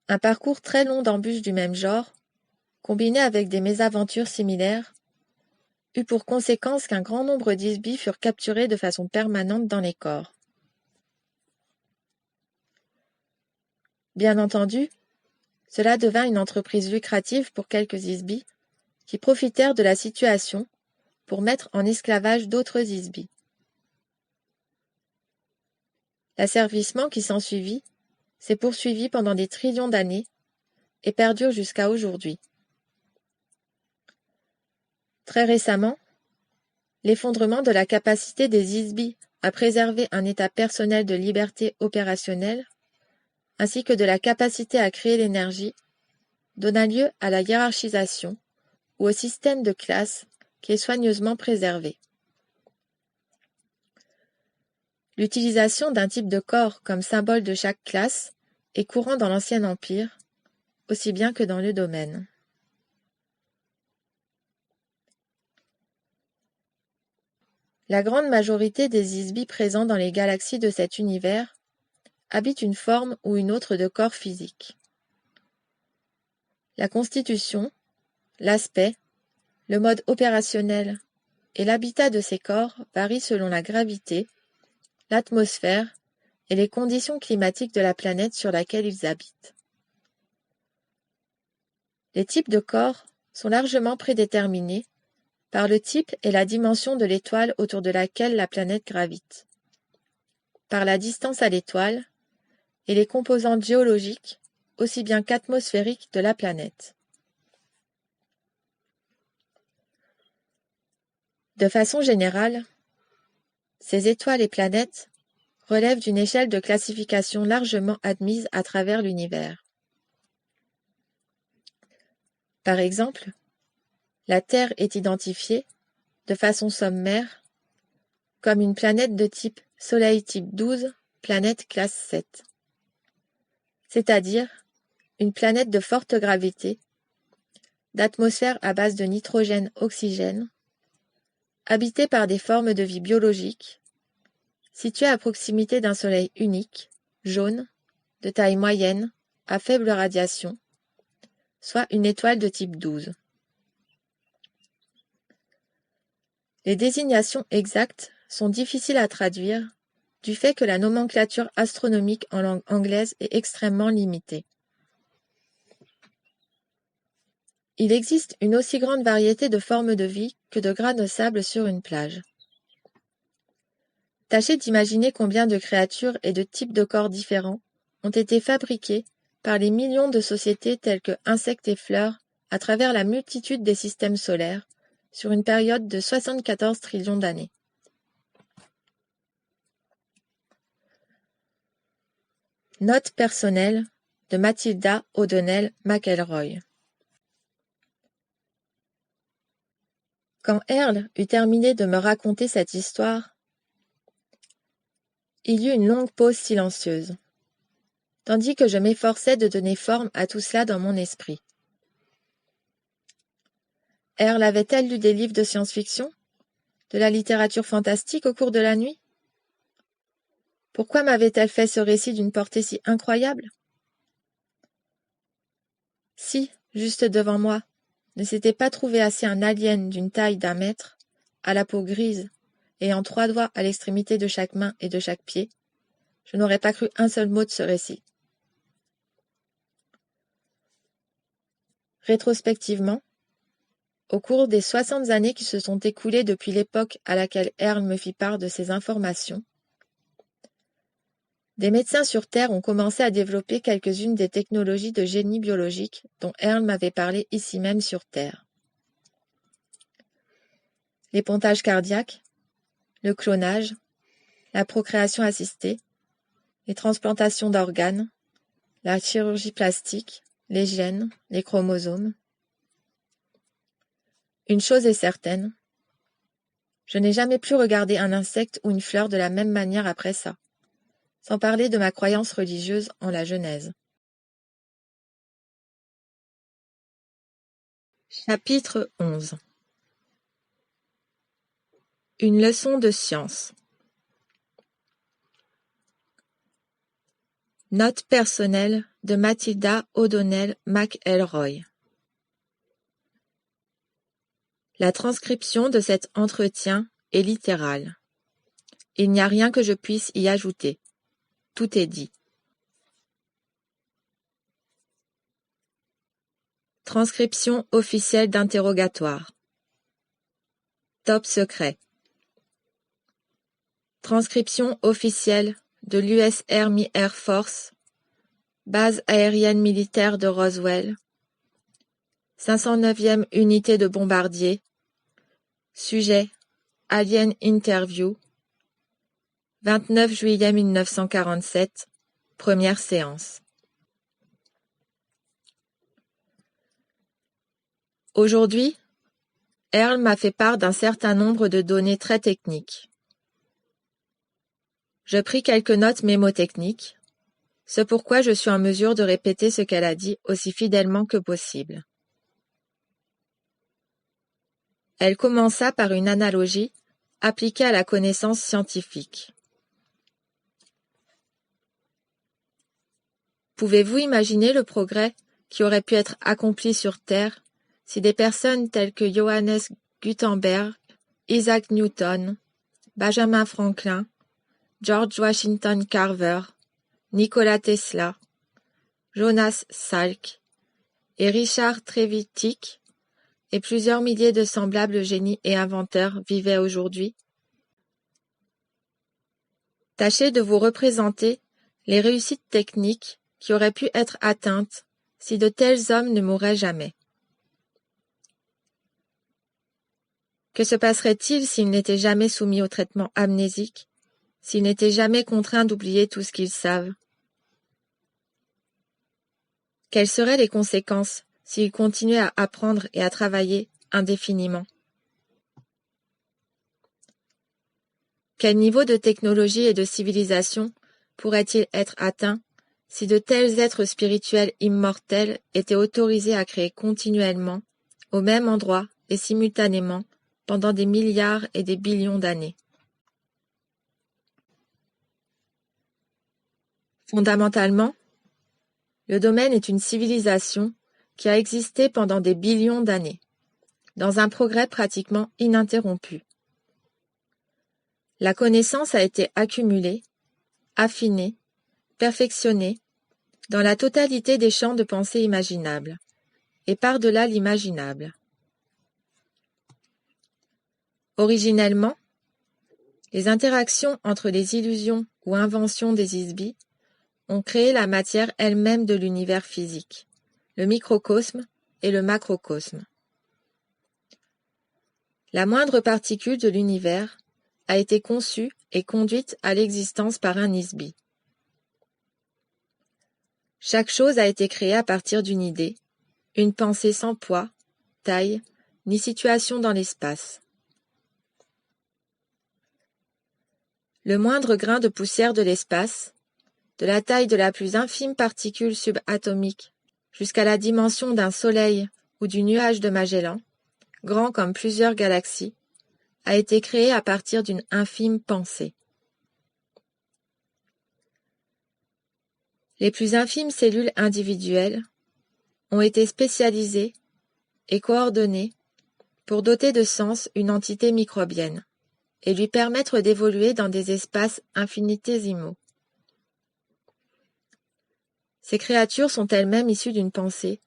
Un parcours très long d'embûches du même genre, combiné avec des mésaventures similaires, eut pour conséquence qu'un grand nombre d'isbies furent capturés de façon permanente dans les corps. Bien entendu, cela devint une entreprise lucrative pour quelques isbies qui profitèrent de la situation pour mettre en esclavage d'autres isbies. L'asservissement qui s'ensuivit s'est poursuivi pendant des trillions d'années et perdure jusqu'à aujourd'hui. Très récemment, l'effondrement de la capacité des isbies à préserver un état personnel de liberté opérationnelle, ainsi que de la capacité à créer l'énergie, donna lieu à la hiérarchisation ou au système de classe qui est soigneusement préservé. L'utilisation d'un type de corps comme symbole de chaque classe est courant dans l'Ancien Empire, aussi bien que dans le domaine. La grande majorité des isbies présents dans les galaxies de cet univers habitent une forme ou une autre de corps physique. La constitution, l'aspect, le mode opérationnel et l'habitat de ces corps varient selon la gravité, l'atmosphère et les conditions climatiques de la planète sur laquelle ils habitent. Les types de corps sont largement prédéterminés par le type et la dimension de l'étoile autour de laquelle la planète gravite, par la distance à l'étoile et les composantes géologiques, aussi bien qu'atmosphériques de la planète. De façon générale, ces étoiles et planètes relèvent d'une échelle de classification largement admise à travers l'univers. Par exemple, la Terre est identifiée, de façon sommaire, comme une planète de type Soleil type 12, planète classe 7. C'est-à-dire une planète de forte gravité, d'atmosphère à base de nitrogène-oxygène, habitée par des formes de vie biologiques, située à proximité d'un Soleil unique, jaune, de taille moyenne, à faible radiation, soit une étoile de type 12. Les désignations exactes sont difficiles à traduire du fait que la nomenclature astronomique en langue anglaise est extrêmement limitée. Il existe une aussi grande variété de formes de vie que de grains de sable sur une plage. Tâchez d'imaginer combien de créatures et de types de corps différents ont été fabriqués par les millions de sociétés telles que insectes et fleurs à travers la multitude des systèmes solaires sur une période de 74 trillions d'années. Note personnelle de Matilda O'Donnell McElroy. Quand Earl eut terminé de me raconter cette histoire, il y eut une longue pause silencieuse, tandis que je m'efforçais de donner forme à tout cela dans mon esprit. Earl avait-elle lu des livres de science-fiction, de la littérature fantastique au cours de la nuit? Pourquoi m'avait-elle fait ce récit d'une portée si incroyable? Si, juste devant moi, ne s'était pas trouvé assis un alien d'une taille d'1 mètre, à la peau grise, ayant 3 doigts à l'extrémité de chaque main et de chaque pied, je n'aurais pas cru un seul mot de ce récit. Rétrospectivement, au cours des 60 années qui se sont écoulées depuis l'époque à laquelle Earl me fit part de ces informations, des médecins sur Terre ont commencé à développer quelques-unes des technologies de génie biologique dont Earl m'avait parlé ici même sur Terre. Les pontages cardiaques, le clonage, la procréation assistée, les transplantations d'organes, la chirurgie plastique, les gènes, les chromosomes. Une chose est certaine, je n'ai jamais plus regardé un insecte ou une fleur de la même manière après ça, sans parler de ma croyance religieuse en la Genèse. Chapitre 11. Une leçon de science. Note personnelle de Matilda O'Donnell McElroy. La transcription de cet entretien est littérale. Il n'y a rien que je puisse y ajouter. Tout est dit. Transcription officielle d'interrogatoire. Top secret. Transcription officielle de l'US Army Air Force, base aérienne militaire de Roswell, 509e unité de bombardier, sujet Alien Interview, 29 juillet 1947, première séance. Aujourd'hui, Earl m'a fait part d'un certain nombre de données très techniques. Je pris quelques notes mémotechniques, ce pourquoi je suis en mesure de répéter ce qu'elle a dit aussi fidèlement que possible. Elle commença par une analogie appliquée à la connaissance scientifique. Pouvez-vous imaginer le progrès qui aurait pu être accompli sur Terre si des personnes telles que Johannes Gutenberg, Isaac Newton, Benjamin Franklin, George Washington Carver, Nikola Tesla, Jonas Salk et Richard Trevithick et plusieurs milliers de semblables génies et inventeurs vivaient aujourd'hui? Tâchez de vous représenter les réussites techniques qui auraient pu être atteintes si de tels hommes ne mouraient jamais. Que se passerait-il s'ils n'étaient jamais soumis au traitement amnésique, s'ils n'étaient jamais contraints d'oublier tout ce qu'ils savent? Quelles seraient les conséquences s'ils continuaient à apprendre et à travailler indéfiniment? Quel niveau de technologie et de civilisation pourrait-il être atteint si de tels êtres spirituels immortels étaient autorisés à créer continuellement, au même endroit et simultanément, pendant des milliards et des billions d'années? Fondamentalement, le domaine est une civilisation qui a existé pendant des billions d'années, dans un progrès pratiquement ininterrompu. La connaissance a été accumulée, affinée, perfectionnée, dans la totalité des champs de pensée imaginables, et par-delà l'imaginable. Originellement, les interactions entre les illusions ou inventions des Isbi ont créé la matière elle-même de l'univers physique, le microcosme et le macrocosme. La moindre particule de l'univers a été conçue et conduite à l'existence par un Isbi. Chaque chose a été créée à partir d'une idée, une pensée sans poids, taille, ni situation dans l'espace. Le moindre grain de poussière de l'espace, de la taille de la plus infime particule subatomique jusqu'à la dimension d'un soleil ou du nuage de Magellan, grand comme plusieurs galaxies, a été créé à partir d'une infime pensée. Les plus infimes cellules individuelles ont été spécialisées et coordonnées pour doter de sens une entité microbienne et lui permettre d'évoluer dans des espaces infinitésimaux. Ces créatures sont elles-mêmes issues d'une pensée,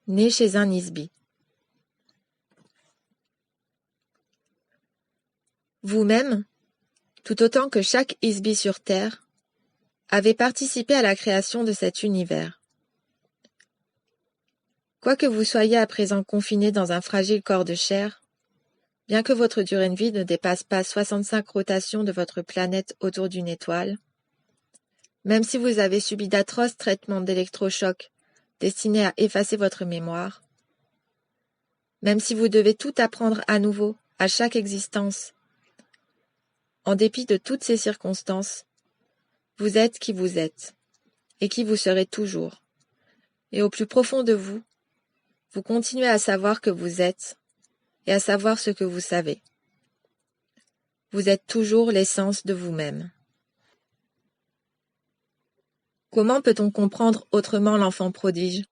née chez un Isbi. Vous-même, tout autant que chaque Isbi sur Terre, avez participé à la création de cet univers. Quoique vous soyez à présent confiné dans un fragile corps de chair, bien que votre durée de vie ne dépasse pas 65 rotations de votre planète autour d'une étoile, même si vous avez subi d'atroces traitements d'électrochocs destinés à effacer votre mémoire, même si vous devez tout apprendre à nouveau à chaque existence, en dépit de toutes ces circonstances, vous êtes qui vous êtes, et qui vous serez toujours, et au plus profond de vous, vous continuez à savoir que vous êtes, et à savoir ce que vous savez. Vous êtes toujours l'essence de vous-même. Comment peut-on comprendre autrement l'enfant prodige?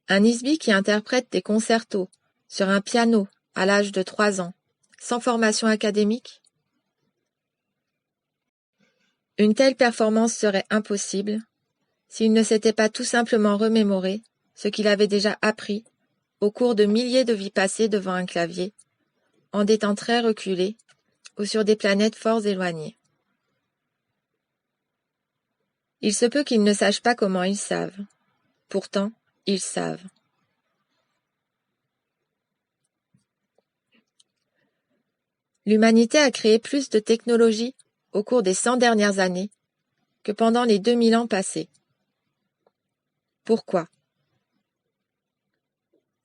Un Isbi qui interprète des concertos sur un piano à l'âge de 3 ans, sans formation académique? Une telle performance serait impossible s'il ne s'était pas tout simplement remémoré ce qu'il avait déjà appris au cours de milliers de vies passées devant un clavier, en des temps très reculés ou sur des planètes fort éloignées. Il se peut qu'ils ne sachent pas comment ils savent. Pourtant, ils savent. L'humanité a créé plus de technologies au cours des 100 dernières années que pendant les 2000 ans passés. Pourquoi?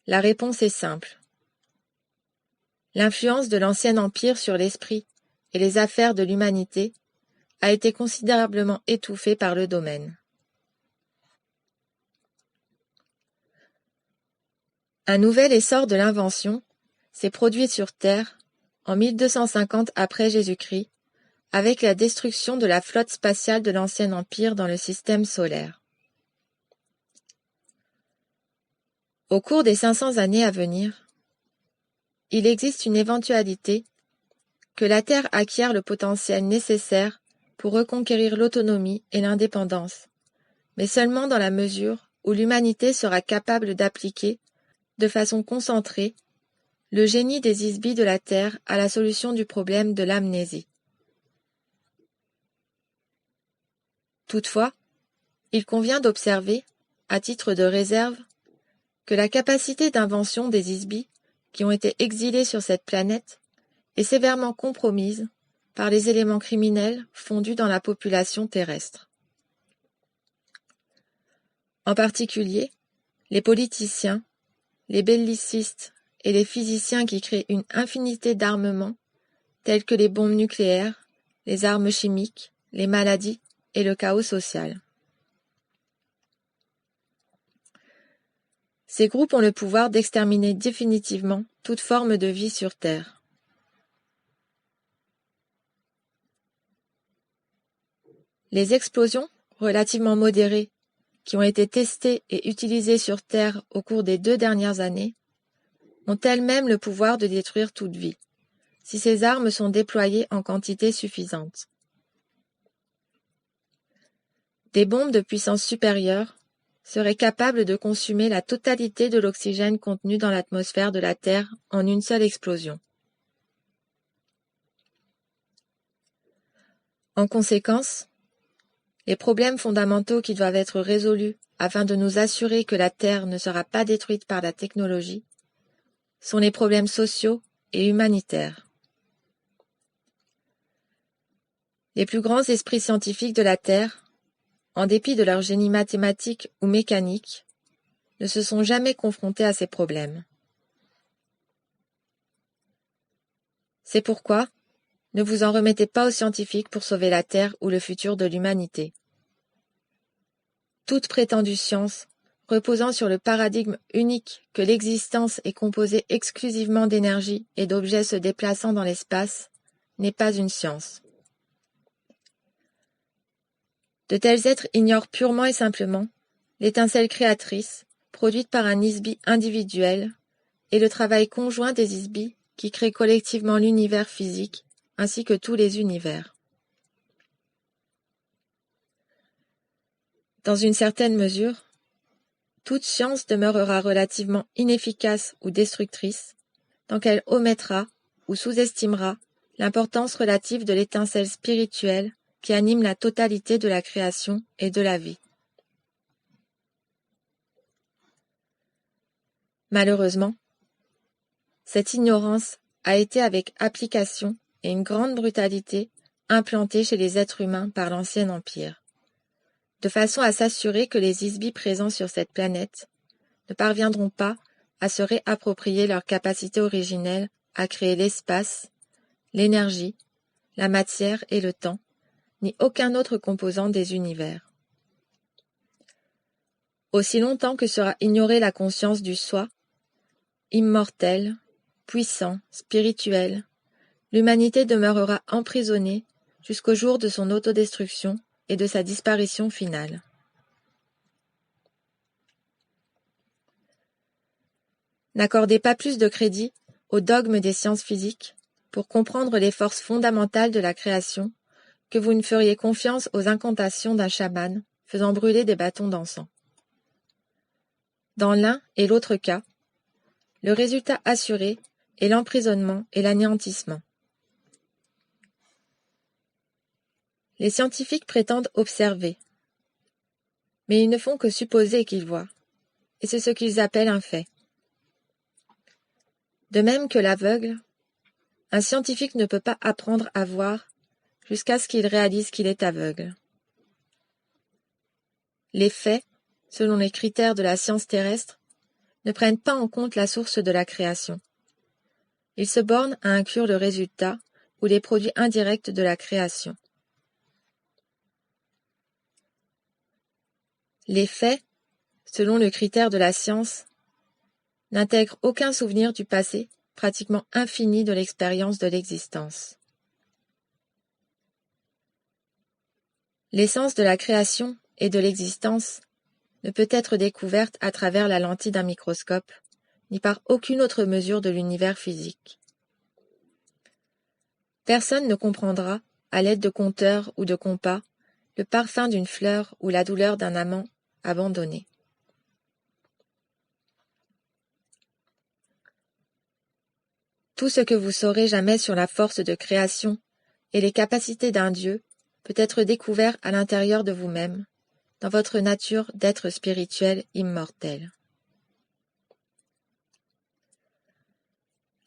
La réponse est simple. L'influence de l'ancien empire sur l'esprit et les affaires de l'humanité a été considérablement étouffé par le domaine. Un nouvel essor de l'invention s'est produit sur Terre en 1250 après Jésus-Christ, avec la destruction de la flotte spatiale de l'Ancien Empire dans le système solaire. Au cours des 500 années à venir, il existe une éventualité que la Terre acquiert le potentiel nécessaire pour reconquérir l'autonomie et l'indépendance, mais seulement dans la mesure où l'humanité sera capable d'appliquer, de façon concentrée, le génie des Isbis de la Terre à la solution du problème de l'amnésie. Toutefois, il convient d'observer, à titre de réserve, que la capacité d'invention des Isbis qui ont été exilés sur cette planète est sévèrement compromise par les éléments criminels fondus dans la population terrestre. En particulier, les politiciens, les bellicistes et les physiciens qui créent une infinité d'armements tels que les bombes nucléaires, les armes chimiques, les maladies et le chaos social. Ces groupes ont le pouvoir d'exterminer définitivement toute forme de vie sur Terre. Les explosions, relativement modérées, qui ont été testées et utilisées sur Terre au cours des 2 dernières années, ont elles-mêmes le pouvoir de détruire toute vie, si ces armes sont déployées en quantité suffisante. Des bombes de puissance supérieure seraient capables de consumer la totalité de l'oxygène contenu dans l'atmosphère de la Terre en une seule explosion. En conséquence, les problèmes fondamentaux qui doivent être résolus afin de nous assurer que la Terre ne sera pas détruite par la technologie sont les problèmes sociaux et humanitaires. Les plus grands esprits scientifiques de la Terre, en dépit de leur génie mathématique ou mécanique, ne se sont jamais confrontés à ces problèmes. C'est pourquoi ne vous en remettez pas aux scientifiques pour sauver la Terre ou le futur de l'humanité. Toute prétendue science, reposant sur le paradigme unique que l'existence est composée exclusivement d'énergie et d'objets se déplaçant dans l'espace, n'est pas une science. De tels êtres ignorent purement et simplement l'étincelle créatrice produite par un Isbi individuel et le travail conjoint des Isbis qui créent collectivement l'univers physique ainsi que tous les univers. Dans une certaine mesure, toute science demeurera relativement inefficace ou destructrice tant qu'elle omettra ou sous-estimera l'importance relative de l'étincelle spirituelle qui anime la totalité de la création et de la vie. Malheureusement, cette ignorance a été avec application et une grande brutalité implantée chez les êtres humains par l'Ancien Empire, de façon à s'assurer que les Isbis présents sur cette planète ne parviendront pas à se réapproprier leur capacité originelle à créer l'espace, l'énergie, la matière et le temps, ni aucun autre composant des univers. Aussi longtemps que sera ignorée la conscience du soi, immortel, puissant, spirituel, l'humanité demeurera emprisonnée jusqu'au jour de son autodestruction et de sa disparition finale. N'accordez pas plus de crédit au dogme des sciences physiques pour comprendre les forces fondamentales de la création que vous ne feriez confiance aux incantations d'un chaman faisant brûler des bâtons d'encens. Dans l'un et l'autre cas, le résultat assuré est l'emprisonnement et l'anéantissement. Les scientifiques prétendent observer, mais ils ne font que supposer qu'ils voient, et c'est ce qu'ils appellent un fait. De même que l'aveugle, un scientifique ne peut pas apprendre à voir jusqu'à ce qu'il réalise qu'il est aveugle. Les faits, selon les critères de la science terrestre, ne prennent pas en compte la source de la création. Ils se bornent à inclure le résultat ou les produits indirects de la création. Les faits, selon le critère de la science, n'intègrent aucun souvenir du passé pratiquement infini de l'expérience de l'existence. L'essence de la création et de l'existence ne peut être découverte à travers la lentille d'un microscope, ni par aucune autre mesure de l'univers physique. Personne ne comprendra, à l'aide de compteurs ou de compas, le parfum d'une fleur ou la douleur d'un amant abandonné. Tout ce que vous saurez jamais sur la force de création et les capacités d'un Dieu peut être découvert à l'intérieur de vous-même, dans votre nature d'être spirituel immortel.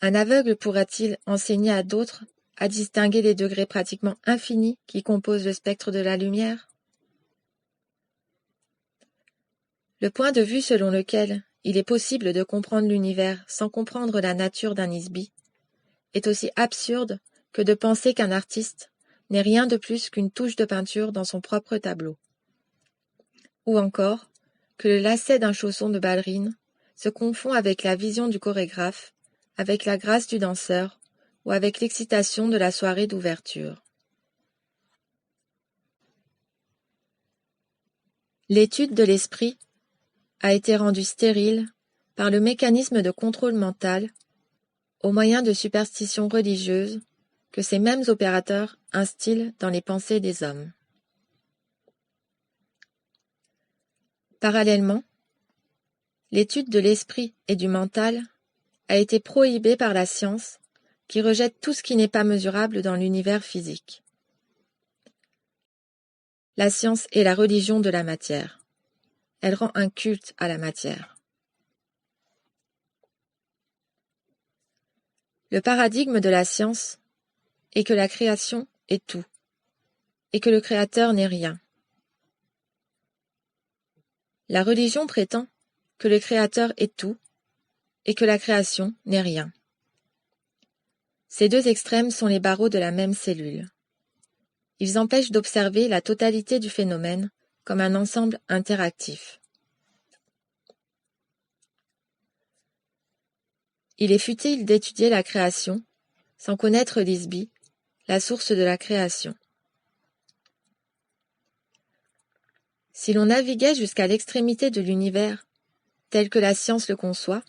Un aveugle pourra-t-il enseigner à d'autres à distinguer les degrés pratiquement infinis qui composent le spectre de la lumière? Le point de vue selon lequel il est possible de comprendre l'univers sans comprendre la nature d'un isbi est aussi absurde que de penser qu'un artiste n'est rien de plus qu'une touche de peinture dans son propre tableau. Ou encore, que le lacet d'un chausson de ballerine se confond avec la vision du chorégraphe, avec la grâce du danseur ou avec l'excitation de la soirée d'ouverture. L'étude de l'esprit a été rendue stérile par le mécanisme de contrôle mental au moyen de superstitions religieuses que ces mêmes opérateurs instillent dans les pensées des hommes. Parallèlement, l'étude de l'esprit et du mental a été prohibée par la science qui rejette tout ce qui n'est pas mesurable dans l'univers physique. La science est la religion de la matière. Elle rend un culte à la matière. Le paradigme de la science est que la création est tout, et que le créateur n'est rien. La religion prétend que le créateur est tout, et que la création n'est rien. Ces deux extrêmes sont les barreaux de la même cellule. Ils empêchent d'observer la totalité du phénomène comme un ensemble interactif. Il est futile d'étudier la création sans connaître l'isbi, la source de la création. Si l'on naviguait jusqu'à l'extrémité de l'univers, tel que la science le conçoit,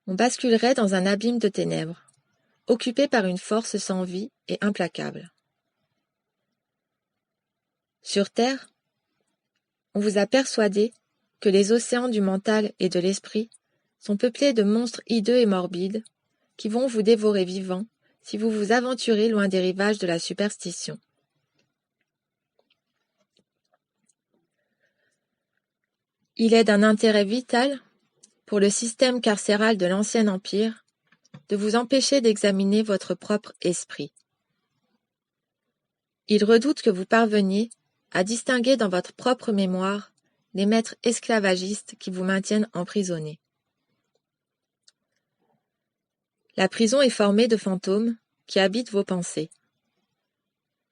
on basculerait dans un abîme de ténèbres, occupé par une force sans vie et implacable. Sur Terre, on vous a persuadé que les océans du mental et de l'esprit sont peuplés de monstres hideux et morbides qui vont vous dévorer vivants si vous vous aventurez loin des rivages de la superstition. Il est d'un intérêt vital pour le système carcéral de l'Ancien Empire de vous empêcher d'examiner votre propre esprit. Il redoute que vous parveniez à distinguer dans votre propre mémoire les maîtres esclavagistes qui vous maintiennent emprisonnés. La prison est formée de fantômes qui habitent vos pensées.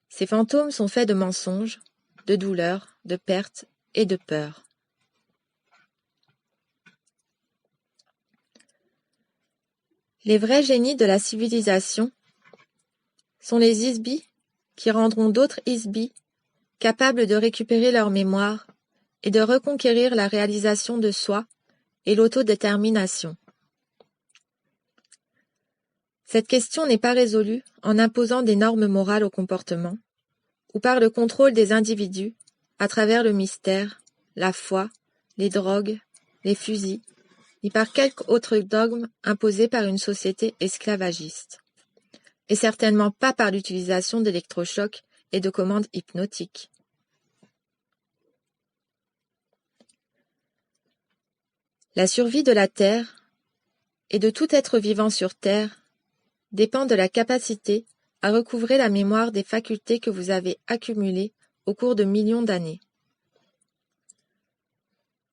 Ces fantômes sont faits de mensonges, de douleurs, de pertes et de peurs. Les vrais génies de la civilisation sont les isbis qui rendront d'autres isbis capables de récupérer leur mémoire et de reconquérir la réalisation de soi et l'autodétermination. Cette question n'est pas résolue en imposant des normes morales au comportement, ou par le contrôle des individus à travers le mystère, la foi, les drogues, les fusils, ni par quelque autre dogme imposé par une société esclavagiste, et certainement pas par l'utilisation d'électrochocs et de commandes hypnotiques. La survie de la Terre, et de tout être vivant sur Terre, dépend de la capacité à recouvrer la mémoire des facultés que vous avez accumulées au cours de millions d'années.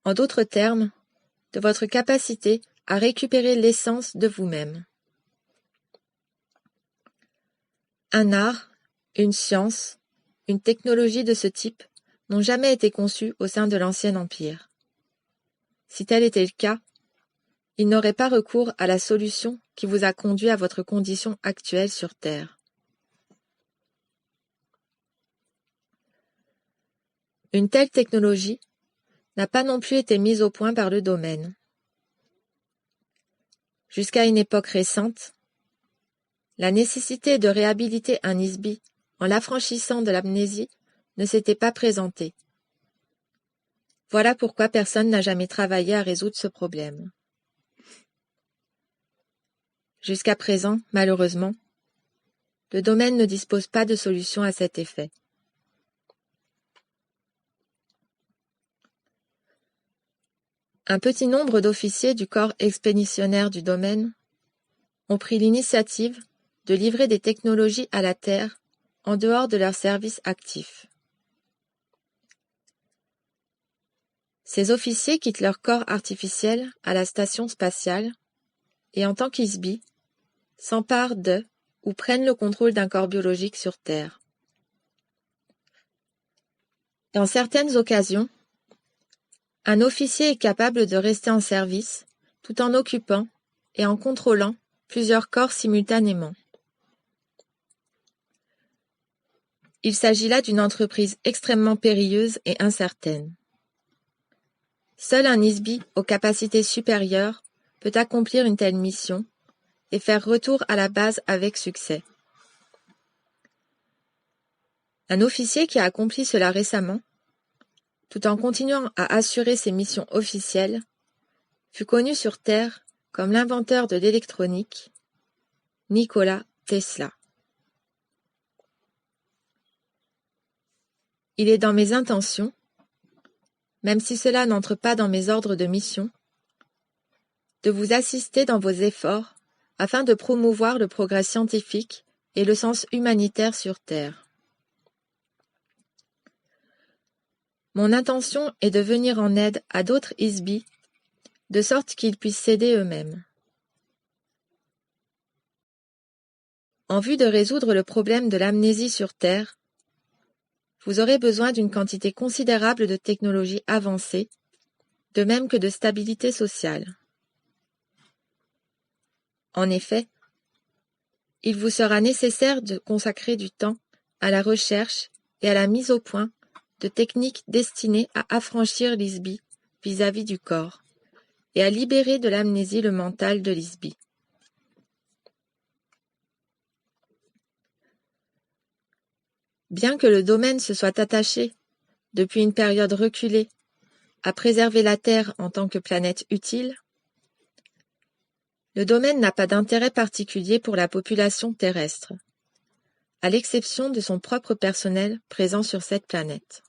En d'autres termes, de votre capacité à récupérer l'essence de vous-même. Un art, une science, une technologie de ce type n'ont jamais été conçus au sein de l'Ancien Empire. Si tel était le cas, il n'aurait pas recours à la solution qui vous a conduit à votre condition actuelle sur Terre. Une telle technologie n'a pas non plus été mise au point par le domaine. Jusqu'à une époque récente, la nécessité de réhabiliter un ISBI en l'affranchissant de l'amnésie ne s'était pas présentée. Voilà pourquoi personne n'a jamais travaillé à résoudre ce problème. Jusqu'à présent, malheureusement, le domaine ne dispose pas de solution à cet effet. Un petit nombre d'officiers du corps expéditionnaire du domaine ont pris l'initiative de livrer des technologies à la Terre en dehors de leur service actif. Ces officiers quittent leur corps artificiel à la station spatiale et en tant qu'ISBI, s'emparent de ou prennent le contrôle d'un corps biologique sur Terre. Dans certaines occasions, un officier est capable de rester en service tout en occupant et en contrôlant plusieurs corps simultanément. Il s'agit là d'une entreprise extrêmement périlleuse et incertaine. Seul un ISBI aux capacités supérieures peut accomplir une telle mission et faire retour à la base avec succès. Un officier qui a accompli cela récemment, tout en continuant à assurer ses missions officielles, fut connu sur Terre comme l'inventeur de l'électronique, Nikola Tesla. Il est dans mes intentions, même si cela n'entre pas dans mes ordres de mission, de vous assister dans vos efforts afin de promouvoir le progrès scientifique et le sens humanitaire sur Terre. Mon intention est de venir en aide à d'autres ISBI, de sorte qu'ils puissent s'aider eux-mêmes. En vue de résoudre le problème de l'amnésie sur Terre, vous aurez besoin d'une quantité considérable de technologies avancées, de même que de stabilité sociale. En effet, il vous sera nécessaire de consacrer du temps à la recherche et à la mise au point de techniques destinées à affranchir l'ISBI vis-à-vis du corps et à libérer de l'amnésie le mental de l'ISBI. Bien que le domaine se soit attaché, depuis une période reculée, à préserver la Terre en tant que planète utile, le domaine n'a pas d'intérêt particulier pour la population terrestre, à l'exception de son propre personnel présent sur cette planète.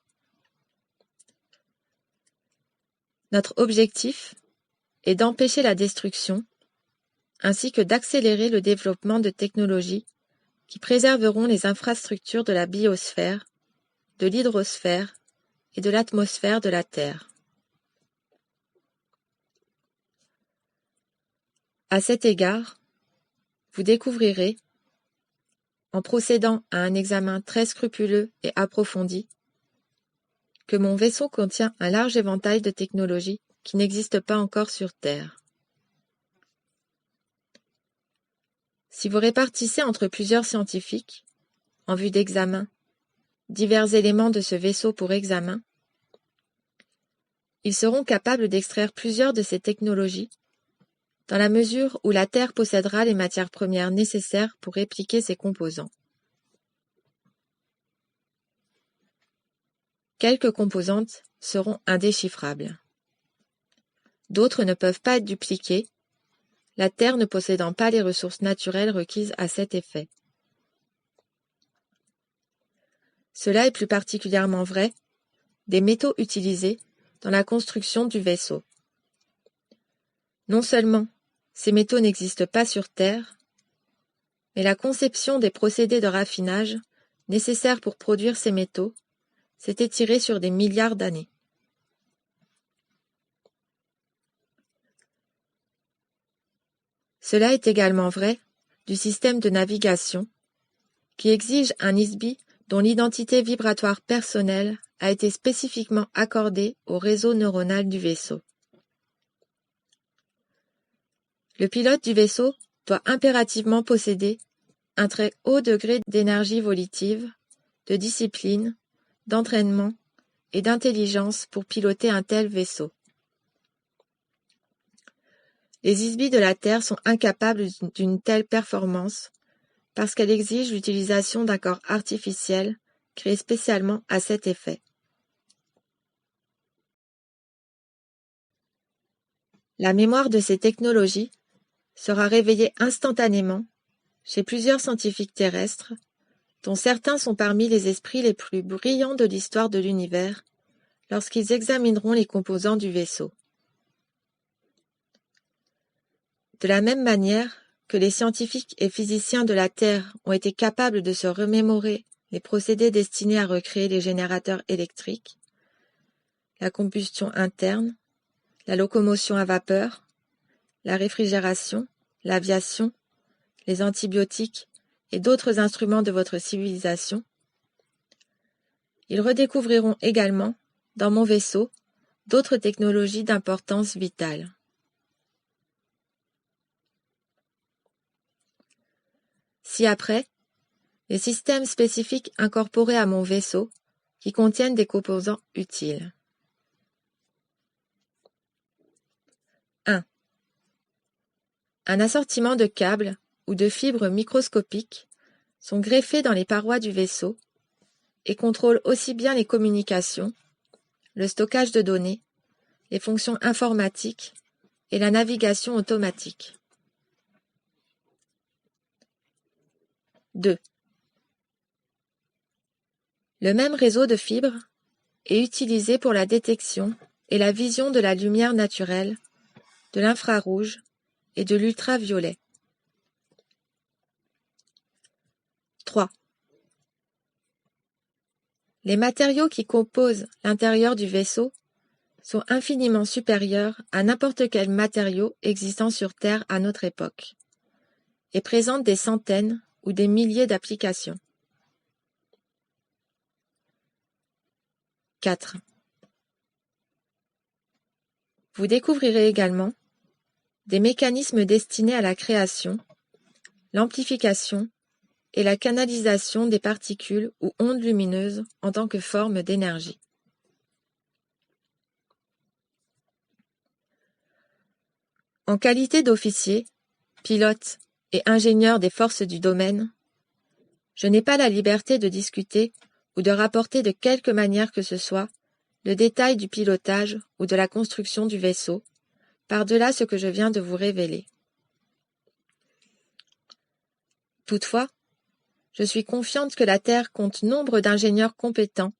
Notre objectif est d'empêcher la destruction, ainsi que d'accélérer le développement de technologies qui préserveront les infrastructures de la biosphère, de l'hydrosphère et de l'atmosphère de la Terre. À cet égard, vous découvrirez, en procédant à un examen très scrupuleux et approfondi, que mon vaisseau contient un large éventail de technologies qui n'existent pas encore sur Terre. Si vous répartissez entre plusieurs scientifiques, en vue d'examen, divers éléments de ce vaisseau pour examen, ils seront capables d'extraire plusieurs de ces technologies, dans la mesure où la Terre possédera les matières premières nécessaires pour répliquer ses composants. Quelques composantes seront indéchiffrables. D'autres ne peuvent pas être dupliquées, la Terre ne possédant pas les ressources naturelles requises à cet effet. Cela est plus particulièrement vrai des métaux utilisés dans la construction du vaisseau. Non seulement ces métaux n'existent pas sur Terre, mais la conception des procédés de raffinage nécessaires pour produire ces métaux s'est étirée sur des milliards d'années. Cela est également vrai du système de navigation qui exige un ISBI dont l'identité vibratoire personnelle a été spécifiquement accordée au réseau neuronal du vaisseau. Le pilote du vaisseau doit impérativement posséder un très haut degré d'énergie volitive, de discipline, d'entraînement et d'intelligence pour piloter un tel vaisseau. Les ISBI de la Terre sont incapables d'une telle performance parce qu'elle exige l'utilisation d'un corps artificiel créé spécialement à cet effet. La mémoire de ces technologies sera réveillée instantanément chez plusieurs scientifiques terrestres, dont certains sont parmi les esprits les plus brillants de l'histoire de l'univers, lorsqu'ils examineront les composants du vaisseau. De la même manière que les scientifiques et physiciens de la Terre ont été capables de se remémorer les procédés destinés à recréer les générateurs électriques, la combustion interne, la locomotion à vapeur, la réfrigération, l'aviation, les antibiotiques et d'autres instruments de votre civilisation, ils redécouvriront également, dans mon vaisseau, d'autres technologies d'importance vitale. Ci-après, les systèmes spécifiques incorporés à mon vaisseau qui contiennent des composants utiles. 1. Un assortiment de câbles ou de fibres microscopiques sont greffés dans les parois du vaisseau et contrôlent aussi bien les communications, le stockage de données, les fonctions informatiques et la navigation automatique. 2. Le même réseau de fibres est utilisé pour la détection et la vision de la lumière naturelle, de l'infrarouge et de l'ultraviolet. 3. Les matériaux qui composent l'intérieur du vaisseau sont infiniment supérieurs à n'importe quel matériau existant sur Terre à notre époque et présentent des centaines ou des milliers d'applications. 4. Vous découvrirez également des mécanismes destinés à la création, l'amplification et la canalisation des particules ou ondes lumineuses en tant que forme d'énergie. En qualité d'officier, pilote et ingénieur des forces du domaine, je n'ai pas la liberté de discuter ou de rapporter de quelque manière que ce soit le détail du pilotage ou de la construction du vaisseau, par-delà ce que je viens de vous révéler. Toutefois, je suis confiante que la Terre compte nombre d'ingénieurs compétents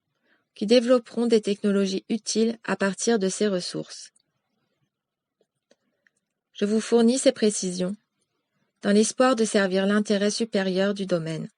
qui développeront des technologies utiles à partir de ces ressources. Je vous fournis ces précisions dans l'espoir de servir l'intérêt supérieur du domaine.